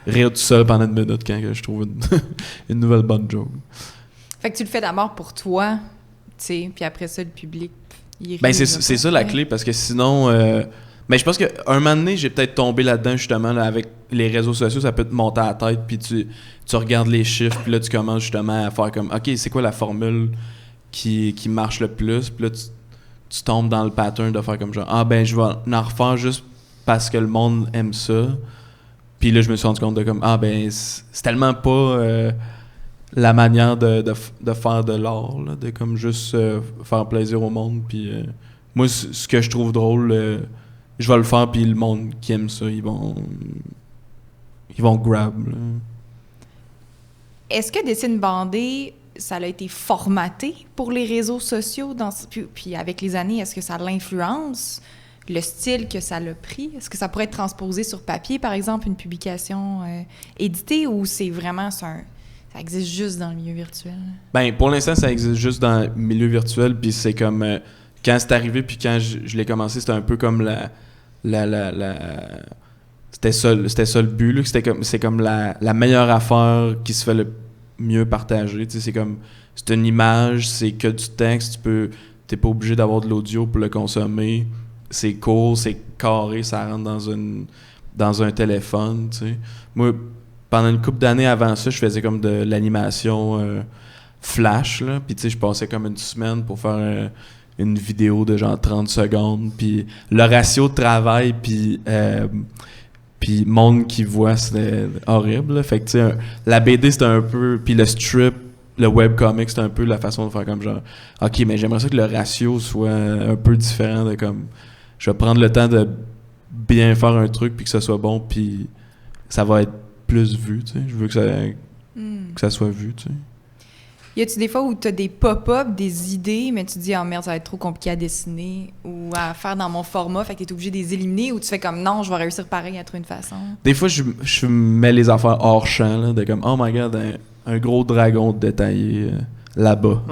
rire tout seul pendant une minute quand je trouve une nouvelle bonne joke. Fait que tu le fais d'abord pour toi, tu sais, puis après ça, le public, il rit. Ben, c'est ça la clé, parce que sinon... mais je pense qu'un moment donné, j'ai peut-être tombé là-dedans, justement, là, avec les réseaux sociaux, ça peut te monter à la tête, puis tu regardes les chiffres, puis là, tu commences justement à faire comme, OK, c'est quoi la formule qui marche le plus? Puis là, tu tombes dans le pattern de faire comme genre, ah ben, je vais en refaire juste parce que le monde aime ça. Puis là, je me suis rendu compte de comme, ah ben, c'est tellement pas... la manière de faire de l'art, là, de comme juste faire plaisir au monde. Puis moi, ce que je trouve drôle, je vais le faire, puis le monde qui aime ça, ils vont ils vont grab. Là. Est-ce que Dessine Bandé, ça a été formaté pour les réseaux sociaux? Puis avec les années, est-ce que ça l'influence? Le style que ça l'a pris? Est-ce que ça pourrait être transposé sur papier, par exemple, une publication éditée, ou c'est vraiment... ça existe juste dans le milieu virtuel? Ben, pour l'instant, ça existe juste dans le milieu virtuel, puis c'est comme... quand c'est arrivé, puis quand je l'ai commencé, c'était un peu comme c'était ça le but, là, c'est comme la meilleure affaire qui se fait le mieux partager. Tu sais, c'est une image, c'est que du texte, t'es pas obligé d'avoir de l'audio pour le consommer. C'est court, c'est carré, ça rentre dans un téléphone, tu sais. Moi, pendant une couple d'années avant ça, je faisais comme de l'animation flash, là. Puis tu sais, je passais comme une semaine pour faire une vidéo de genre 30 secondes. Puis le ratio de travail, puis monde qui voit, c'était horrible, là. Fait que tu sais, la BD, c'était un peu... Puis le strip, le webcomic, c'était un peu la façon de faire comme genre... OK, mais j'aimerais ça que le ratio soit un peu différent de comme... Je vais prendre le temps de bien faire un truc puis que ça soit bon, puis ça va être plus vu, tu sais. Je veux que ça soit vu, tu sais. Y a-tu des fois où tu as des pop-up, des idées, mais tu te dis « Ah merde, ça va être trop compliqué à dessiner ou à faire dans mon format, fait que t'es obligé de les éliminer » ou tu fais comme « Non, je vais réussir pareil à trouver une façon ». Des fois, je mets les affaires hors champ, là, de comme « Oh my God, un gros dragon détaillé là-bas. »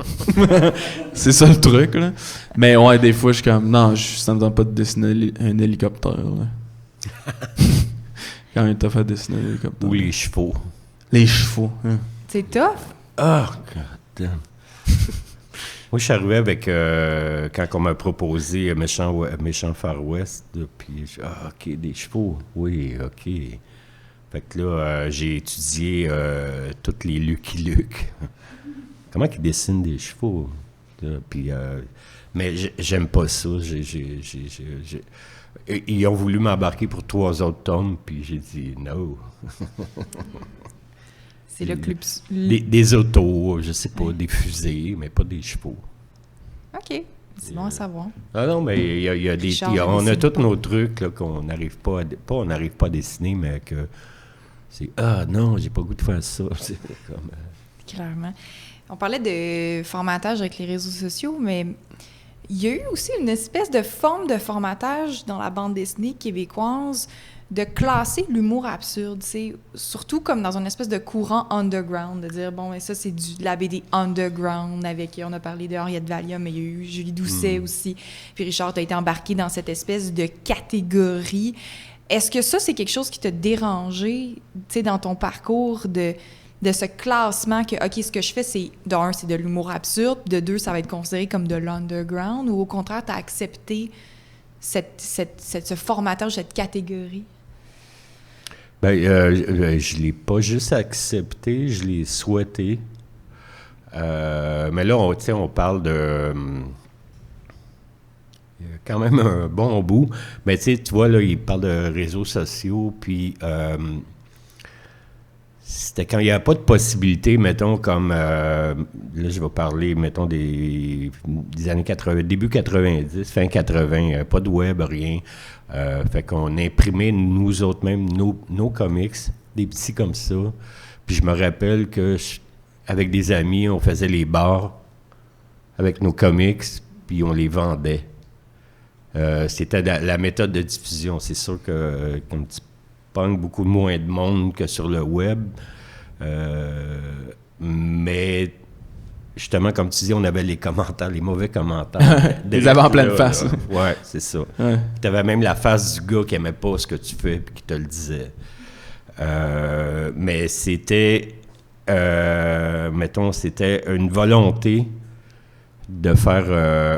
C'est ça le truc, là. Mais ouais, des fois, je suis comme « Non, ça me tente pas de dessiner un hélicoptère, là. » Quand même tough à dessiner un hélicoptère. Ou les chevaux. Les chevaux, hein. C'est tough? Oh, God damn. Moi, je suis arrivé avec... quand on m'a proposé Méchant Far West, puis OK, des chevaux. Oui, OK. Fait que là, j'ai étudié tous les Lucky Luke. Comment ils dessinent des chevaux? Puis, mais j'aime pas ça. Ils ont voulu m'embarquer pour 3 autres tomes, puis j'ai dit non. C'est le club. Des autos, je sais pas, des fusées, mais pas des chevaux. OK. C'est bon à savoir. Ah non, mais il y a on a tous nos trucs là, qu'on n'arrive pas à dessiner, mais que c'est non, j'ai pas le goût de faire ça. C'est comme, Clairement. On parlait de formatage avec les réseaux sociaux, mais il y a eu aussi une espèce de forme de formatage dans la bande dessinée québécoise de classer l'humour absurde, c'est surtout comme dans une espèce de courant underground, de dire, bon, mais ça, c'est de la BD underground, on a parlé de Henriette Valium, mais il y a eu Julie Doucet aussi, puis Richard, tu as été embarqué dans cette espèce de catégorie. Est-ce que ça, c'est quelque chose qui t'a dérangé, tu sais, dans ton parcours de ce classement que, OK, ce que je fais, c'est, de un, c'est de l'humour absurde, de deux, ça va être considéré comme de l'underground, ou au contraire, tu as accepté ce formatage, cette catégorie? Je l'ai pas juste accepté, je l'ai souhaité. Mais là, on parle de... quand même un bon bout. Mais tu vois, là, il parle de réseaux sociaux, puis... c'était quand il n'y avait pas de possibilité, mettons, comme... là, je vais parler, mettons, des années 80, début 90, fin 80, pas de web, rien. Fait qu'on imprimait, nous autres même, nos comics, des petits comme ça. Puis je me rappelle que, avec des amis, on faisait les bars avec nos comics, puis on les vendait. C'était la méthode de diffusion. C'est sûr que, comme tu beaucoup moins de monde que sur le web. Mais justement, comme tu dis, on avait les commentaires, les mauvais commentaires. Les avaient en pleine face. Ouais, c'est ça. Ouais. Tu avais même la face du gars qui aimait pas ce que tu fais et qui te le disait. Mais c'était, mettons, c'était une volonté de faire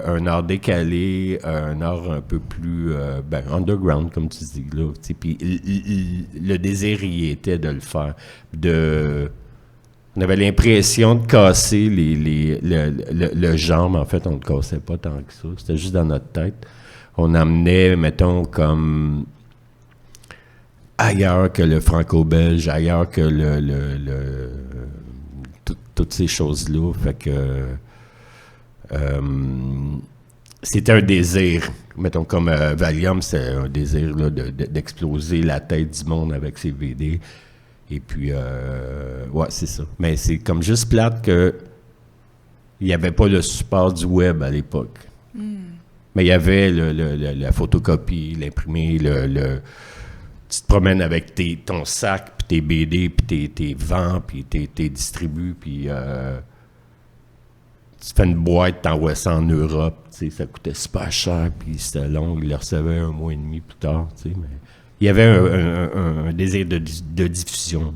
un art décalé, un art un peu plus underground, comme tu dis, là. Puis le désir y était de le faire. On avait l'impression de casser le genre, mais en fait, on ne le cassait pas tant que ça. C'était juste dans notre tête. On amenait, mettons, comme ailleurs que le franco-belge, ailleurs que toutes ces choses-là. Fait que... c'était un désir, mettons comme Valium, c'est un désir là, d'exploser la tête du monde avec ses BD. Et puis, ouais, c'est ça. Mais c'est comme juste plate que il n'y avait pas le support du web à l'époque. Mais il y avait la photocopie, l'imprimé, tu te promènes avec ton sac, puis tes BD, puis tes vends, puis tes distribues, puis tu fais une boîte, t'envoies ça en Europe, tu sais, ça coûtait super cher, puis c'était long, ils le recevaient 1 mois et demi plus tard, tu sais, mais il y avait un désir de diffusion.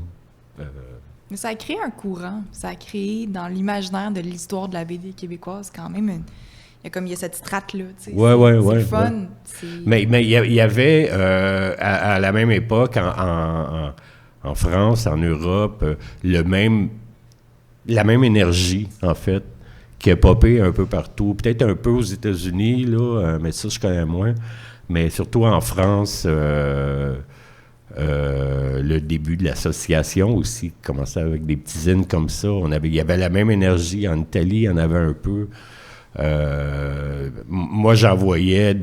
Mais ça a créé un courant, ça a créé dans l'imaginaire de l'histoire de la BD québécoise quand même il y a cette strate-là, tu sais. Ouais, c'est le fun. Ouais. C'est... Mais il y avait, à la même époque, en France, en Europe, la même énergie, en fait, qui a popé un peu partout. Peut-être un peu aux États-Unis, là, mais ça, je connais moins. Mais surtout en France, le début de l'association aussi commençait avec des petits zines comme ça. Il y avait la même énergie. En Italie, il y en avait un peu. Moi, j'envoyais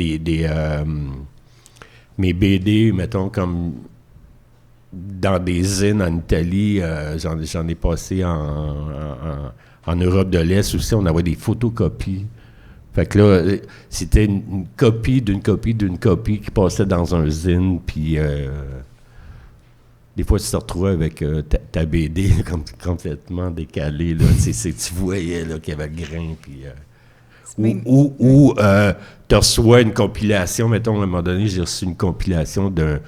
mes BD, mettons, comme dans des zines en Italie. J'en ai passé en Europe de l'Est aussi. On avait des photocopies. Fait que là, c'était une copie d'une copie d'une copie qui passait dans un zine, puis des fois, tu te retrouvais avec ta BD complètement décalée, là. Tu voyais là, qu'il y avait le grain, puis... Ou tu reçois une compilation, mettons, à un moment donné, j'ai reçu une compilation d'un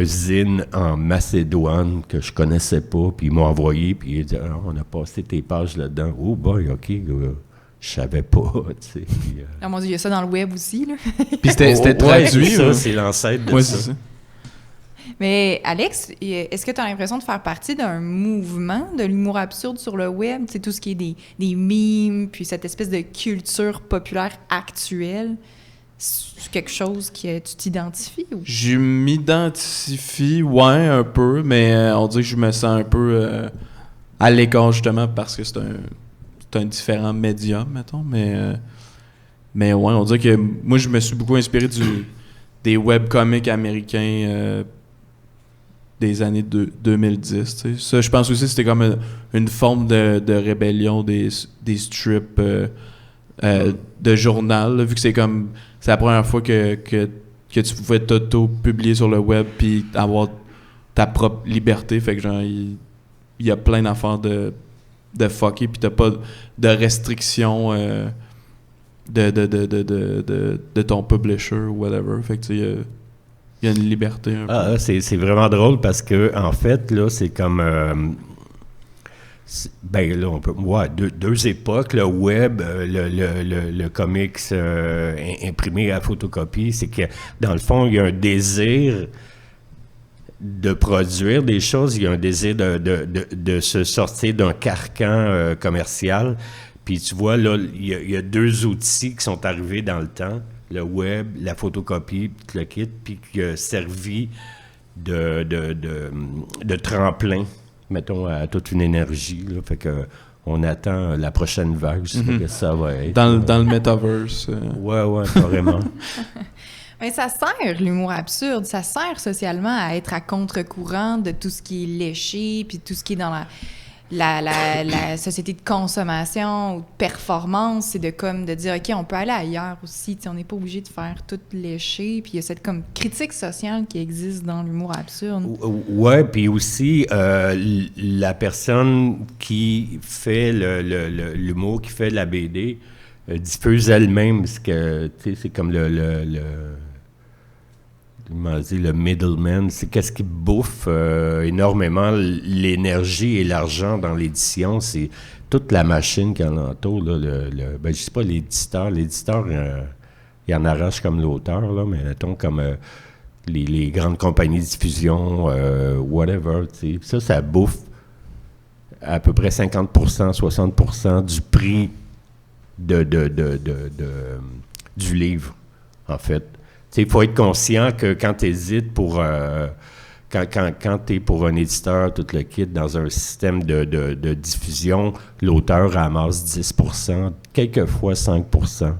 zine en Macédoine que je connaissais pas, puis ils m'ont envoyé, puis ils dit on a passé tes pages là-dedans. Oh boy, OK, je savais pas, tu sais. Ah mon Dieu, il y a ça dans le web aussi, là. Puis c'était traduit, ça, c'est l'ancêtre de ça. Mais Alex, est-ce que tu as l'impression de faire partie d'un mouvement de l'humour absurde sur le web? C'est tout ce qui est des memes, puis cette espèce de culture populaire actuelle. C'est quelque chose que tu t'identifies? Ou? Je m'identifie, ouais, un peu, mais on dirait que je me sens un peu à l'écart, justement, parce que c'est un différent médium, mettons. Mais ouais, on dirait que moi, je me suis beaucoup inspiré des webcomics américains des années 2010. T'sais. Ça, je pense aussi que c'était comme une forme de rébellion des strips de journal, là, vu que c'est la première fois que tu pouvais t'auto-publier sur le web puis avoir ta propre liberté. Fait que genre, il y a plein d'affaires de fucké, puis t'as pas de restrictions de ton publisher ou whatever. Fait que tu sais, il y a une liberté un peu. C'est vraiment drôle parce que en fait, là, c'est comme... ben là, on peut... Ouais, deux époques, le web, le comics imprimé à photocopie, c'est que, dans le fond, il y a un désir de produire des choses, il y a un désir de se sortir d'un carcan commercial. Puis tu vois, là, il y a 2 outils qui sont arrivés dans le temps, le web, la photocopie, puis le kit, puis qui a servi de tremplin, mettons, à toute une énergie. Là, fait que on attend la prochaine vague, je sais pas que ça va être. Dans le metaverse. Ouais, carrément. Mais ça sert, l'humour absurde, ça sert socialement à être à contre-courant de tout ce qui est léché, puis tout ce qui est dans la société de consommation ou de performance, c'est de dire, OK, on peut aller ailleurs aussi, on n'est pas obligé de faire tout lécher, puis il y a cette comme critique sociale qui existe dans l'humour absurde. Ouais, puis aussi, la personne qui fait l'humour, qui fait la BD, diffuse elle-même, parce que, tu sais, c'est comme le middleman, c'est qu'est-ce qui bouffe énormément l'énergie et l'argent dans l'édition, c'est toute la machine qui en entoure. Là, ben, je sais pas, l'éditeur, il en arrache comme l'auteur, là, mais mettons comme les grandes compagnies de diffusion, whatever, tu sais. Ça bouffe à peu près 50%, 60% du prix du livre, en fait. Il faut être conscient que quand tu hésites pour... quand tu es pour un éditeur, tout le kit, dans un système de diffusion, l'auteur ramasse 10%, quelquefois 5%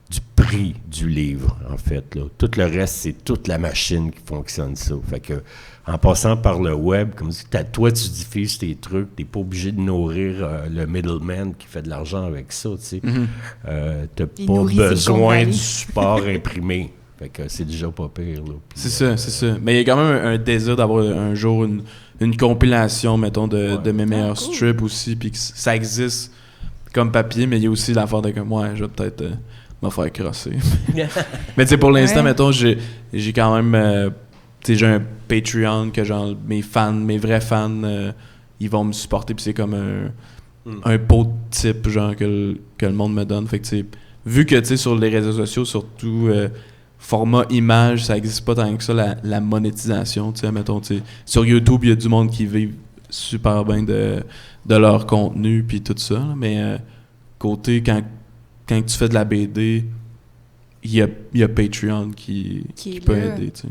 du prix l'esprit du livre, en fait. Là. Tout le reste, c'est toute la machine qui fonctionne ça. Fait que, en passant par le web, comme si toi, tu diffuses tes trucs, t'es pas obligé de nourrir le middleman qui fait de l'argent avec ça, tu sais. T'as pas besoin du support imprimé. Fait que c'est déjà pas pire, là. Puis, c'est ça. Mais il y a quand même un désir d'avoir un jour une compilation, mettons, de mes meilleurs strips aussi, puis que ça existe comme papier, mais il y a aussi l'affaire de comme moi, je vais peut-être me faire crosser. Mais tu sais, pour l'instant, mettons, j'ai quand même... tu sais, j'ai un Patreon que genre mes vrais fans, ils vont me supporter, puis c'est comme un pot de type, genre, que le monde me donne. Fait que tu sais, vu que tu sais, sur les réseaux sociaux, surtout... format image, ça existe pas tant que ça, la monétisation, tu sais, mettons, tu sais. Sur YouTube, il y a du monde qui vit super bien de leur contenu, puis tout ça, là, mais côté, quand tu fais de la BD, il y a Patreon qui peut aider, tu sais.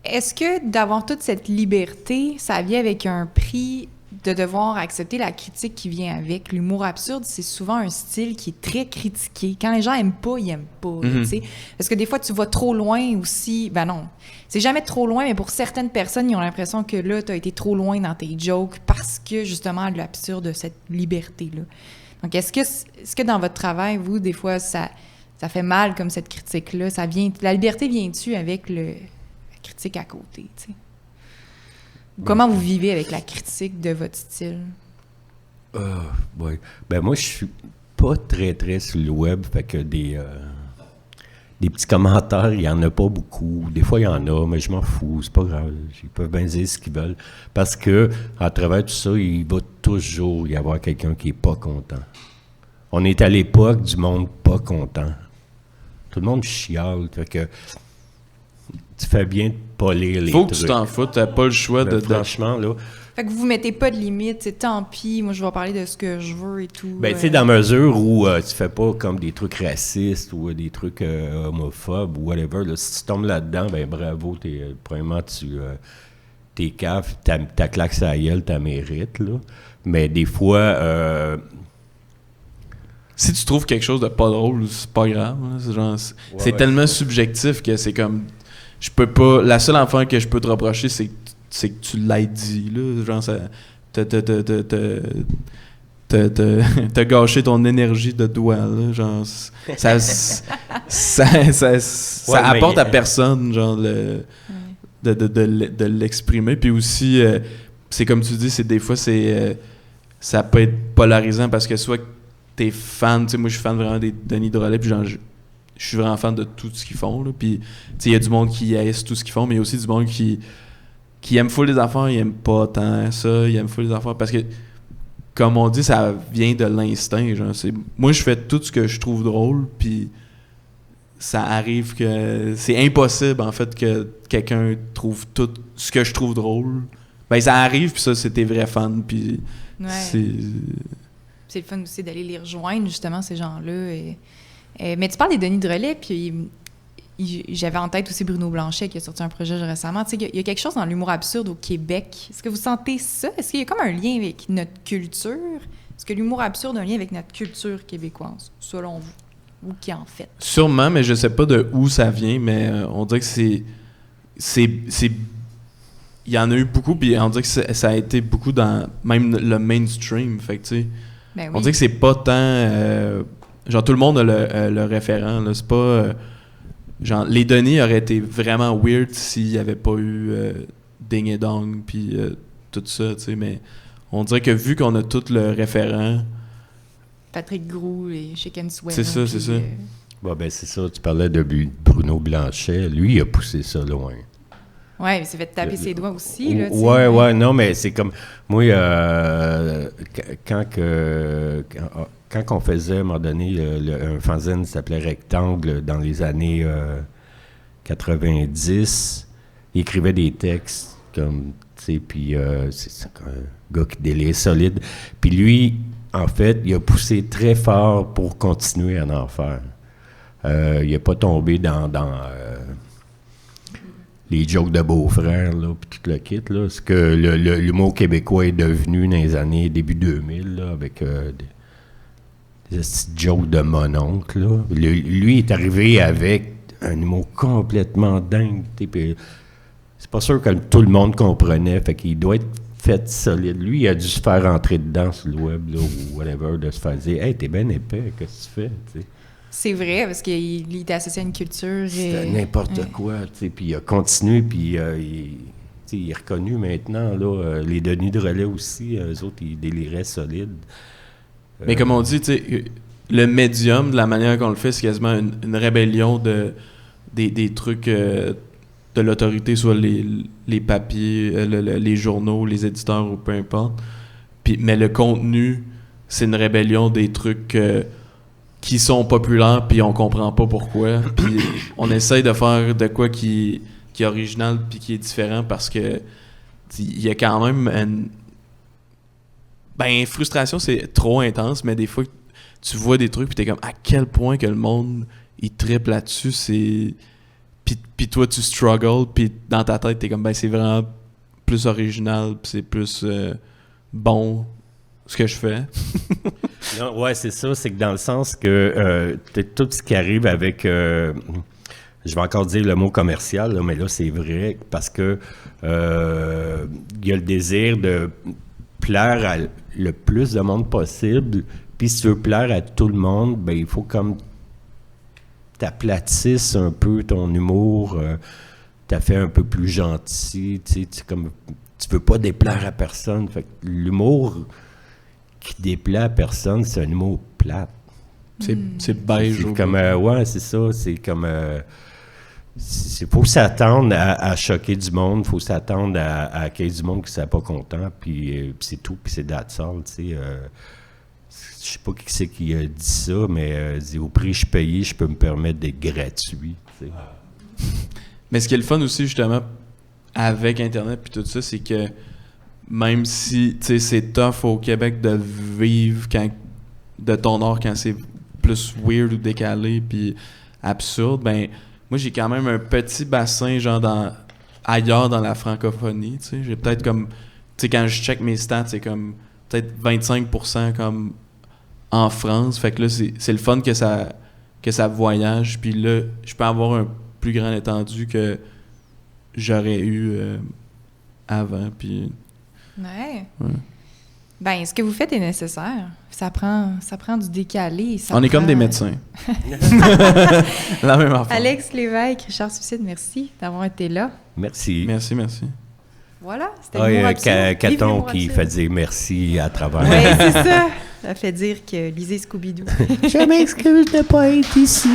Est-ce que d'avoir toute cette liberté, ça vient avec un prix de devoir accepter la critique qui vient avec? L'humour absurde, c'est souvent un style qui est très critiqué. Quand les gens aiment pas, ils aiment pas. Tu sais. Parce que des fois, tu vas trop loin aussi. Ben non, c'est jamais trop loin, mais pour certaines personnes, ils ont l'impression que là, tu as été trop loin dans tes jokes parce que, justement, l'absurde de cette liberté-là. Donc, est-ce que dans votre travail, vous, des fois, ça fait mal comme cette critique-là? La liberté vient-tu avec la critique à côté, tu sais? Comment vous vivez avec la critique de votre style? Ouais. Ben moi, je suis pas très, très sur le web, fait que des petits commentaires, il y en a pas beaucoup. Des fois, il y en a, mais je m'en fous, c'est pas grave. Ils peuvent bien dire ce qu'ils veulent. Parce que, à travers tout ça, il va toujours y avoir quelqu'un qui est pas content. On est à l'époque du monde pas content. Tout le monde chiale, fait que tu fais bien de pas lire les trucs. Faut que tu t'en foutes, t'as pas le choix de... Franchement, là... Fait que vous mettez pas de limite, c'est tant pis, moi je vais parler de ce que je veux et tout. Ben, tu sais, dans mesure où tu fais pas comme des trucs racistes ou des trucs homophobes ou whatever, là, si tu tombes là-dedans, ben bravo, premièrement, t'es cave, ta claque sur la gueule, t'as mérite, là. Mais des fois... Si tu trouves quelque chose de pas drôle, c'est pas grave. Hein, c'est tellement subjectif que c'est comme... Je peux pas... La seule affaire que je peux te reprocher, c'est que tu l'aies dit, là. Genre, ça... T'as gâché ton énergie de doigt, là. Genre, ça apporte à personne, genre, de l'exprimer. Puis aussi, c'est comme tu dis, c'est des fois, ça peut être polarisant parce que soit t'es fan... Tu sais, moi, je suis fan vraiment des Denis Drolet, puis genre... Je suis vraiment fan de tout ce qu'ils font. Là. Puis, il y a du monde qui haïsse tout ce qu'ils font, mais il y a aussi du monde qui aime full les affaires, il aime pas tant ça, il aime full les affaires. Parce que, comme on dit, ça vient de l'instinct. Genre, moi, je fais tout ce que je trouve drôle, puis ça arrive que... C'est impossible, en fait, que quelqu'un trouve tout ce que je trouve drôle. Ben, ça arrive, puis ça, c'est tes vrais fans, puis c'est le fun aussi d'aller les rejoindre, justement, ces gens-là, mais tu parles des Denis Drolet, puis j'avais en tête aussi Bruno Blanchet qui a sorti un projet récemment. Tu sais, il y a quelque chose dans l'humour absurde au Québec. Est-ce que vous sentez ça? Est-ce qu'il y a comme un lien avec notre culture? Est-ce que l'humour absurde a un lien avec notre culture québécoise, selon vous? Ou qui en fait? Sûrement, mais je sais pas de où ça vient, mais on dirait que c'est... Il y en a eu beaucoup, puis on dirait que ça a été beaucoup dans même le mainstream. Fait que, tu sais, Ben oui. on dirait que c'est pas tant... genre, tout le monde a le référent, là. C'est pas... genre, les Denis auraient été vraiment weird s'il n'y avait pas eu Ding et Dong, puis tout ça, tu sais. Mais on dirait que vu qu'on a tout le référent... Patrick Groux et Chicken Sweat. C'est ça, c'est ça. Bon, ben c'est ça, tu parlais de Bruno Blanchet. Lui, il a poussé ça loin. Ouais, il s'est fait taper ses doigts aussi, là. Ouais, non, mais c'est comme... Moi, quand on faisait, à un moment donné, un fanzine qui s'appelait Rectangle dans les années 90, il écrivait des textes comme, tu sais, puis c'est un gars qui délire solide. Puis lui, en fait, il a poussé très fort pour continuer à en faire. Il n'a pas tombé dans les jokes de beau-frère, là, puis tout le kit, là. Ce que l'humour québécois est devenu dans les années début 2000, là, avec... petite joke de mon oncle, là. Lui est arrivé avec un humour complètement dingue. Puis c'est pas sûr que tout le monde comprenait. Fait qu'il doit être fait solide. Lui, il a dû se faire rentrer dedans sur le web, là, ou whatever, de se faire dire « Hey, t'es bien épais, qu'est-ce que tu fais? » t'sais. C'est vrai, parce qu'il était associé à une culture. C'était n'importe quoi. Puis il a continué, puis il est reconnu maintenant. Là, les Denis de Relais aussi, eux autres, ils déliraient solide. Mais comme on dit, tu sais, le médium, de la manière qu'on le fait, c'est quasiment une rébellion des trucs de l'autorité, soit les papiers, les journaux, les éditeurs ou peu importe. Mais le contenu, c'est une rébellion des trucs qui sont populaires, puis on comprend pas pourquoi. Puis on essaye de faire de quoi qui est original, puis qui est différent, parce que il y a quand même une frustration, c'est trop intense, mais des fois, tu vois des trucs, puis t'es comme, à quel point que le monde, il trippe là-dessus, c'est... Puis toi, tu struggles, puis dans ta tête, t'es comme, c'est vraiment plus original, puis c'est plus bon, ce que je fais. Non, ouais, c'est ça, c'est que dans le sens que tout ce qui arrive avec... je vais encore dire le mot commercial, là, mais là, c'est vrai, parce que il y a le désir de plaire à le plus de monde possible, puis si tu veux plaire à tout le monde, il faut comme t'aplatisses un peu ton humour, t'as fait un peu plus gentil, tu veux pas déplaire à personne. Fait que l'humour qui déplaît à personne, c'est un humour plate. C'est beige. C'est comme, ouais, c'est ça, c'est comme... Il faut s'attendre à choquer du monde, il faut s'attendre à qu'il y ait du monde qui ne soit pas content, puis c'est tout, puis c'est that's all, tu sais. Je sais pas qui c'est qui a dit ça, mais au prix que je payais, je peux me permettre d'être gratuit, tu sais. Mais ce qui est le fun aussi, justement, avec Internet puis tout ça, c'est que même si, tu sais, c'est tough au Québec de vivre de ton art quand c'est plus weird ou décalé puis absurde, moi, j'ai quand même un petit bassin, genre, ailleurs dans la francophonie, tu sais. J'ai peut-être comme... Tu sais, quand je check mes stats, c'est comme peut-être 25% comme en France. Fait que là, c'est le fun que ça voyage. Puis là, je peux avoir un plus grand étendu que j'aurais eu avant, puis... Ouais. Ce que vous faites est nécessaire. Ça prend du décalé. On est comme des médecins. La même affaire. Alex Lévesque, Richard Suicide, merci d'avoir été là. Merci. Merci. Voilà, c'était l'humour absurde. Caton qui fait dire merci à travers. Oui, c'est ça. Ça fait dire que lisez Scooby-Doo. Je m'excuse de ne pas être ici.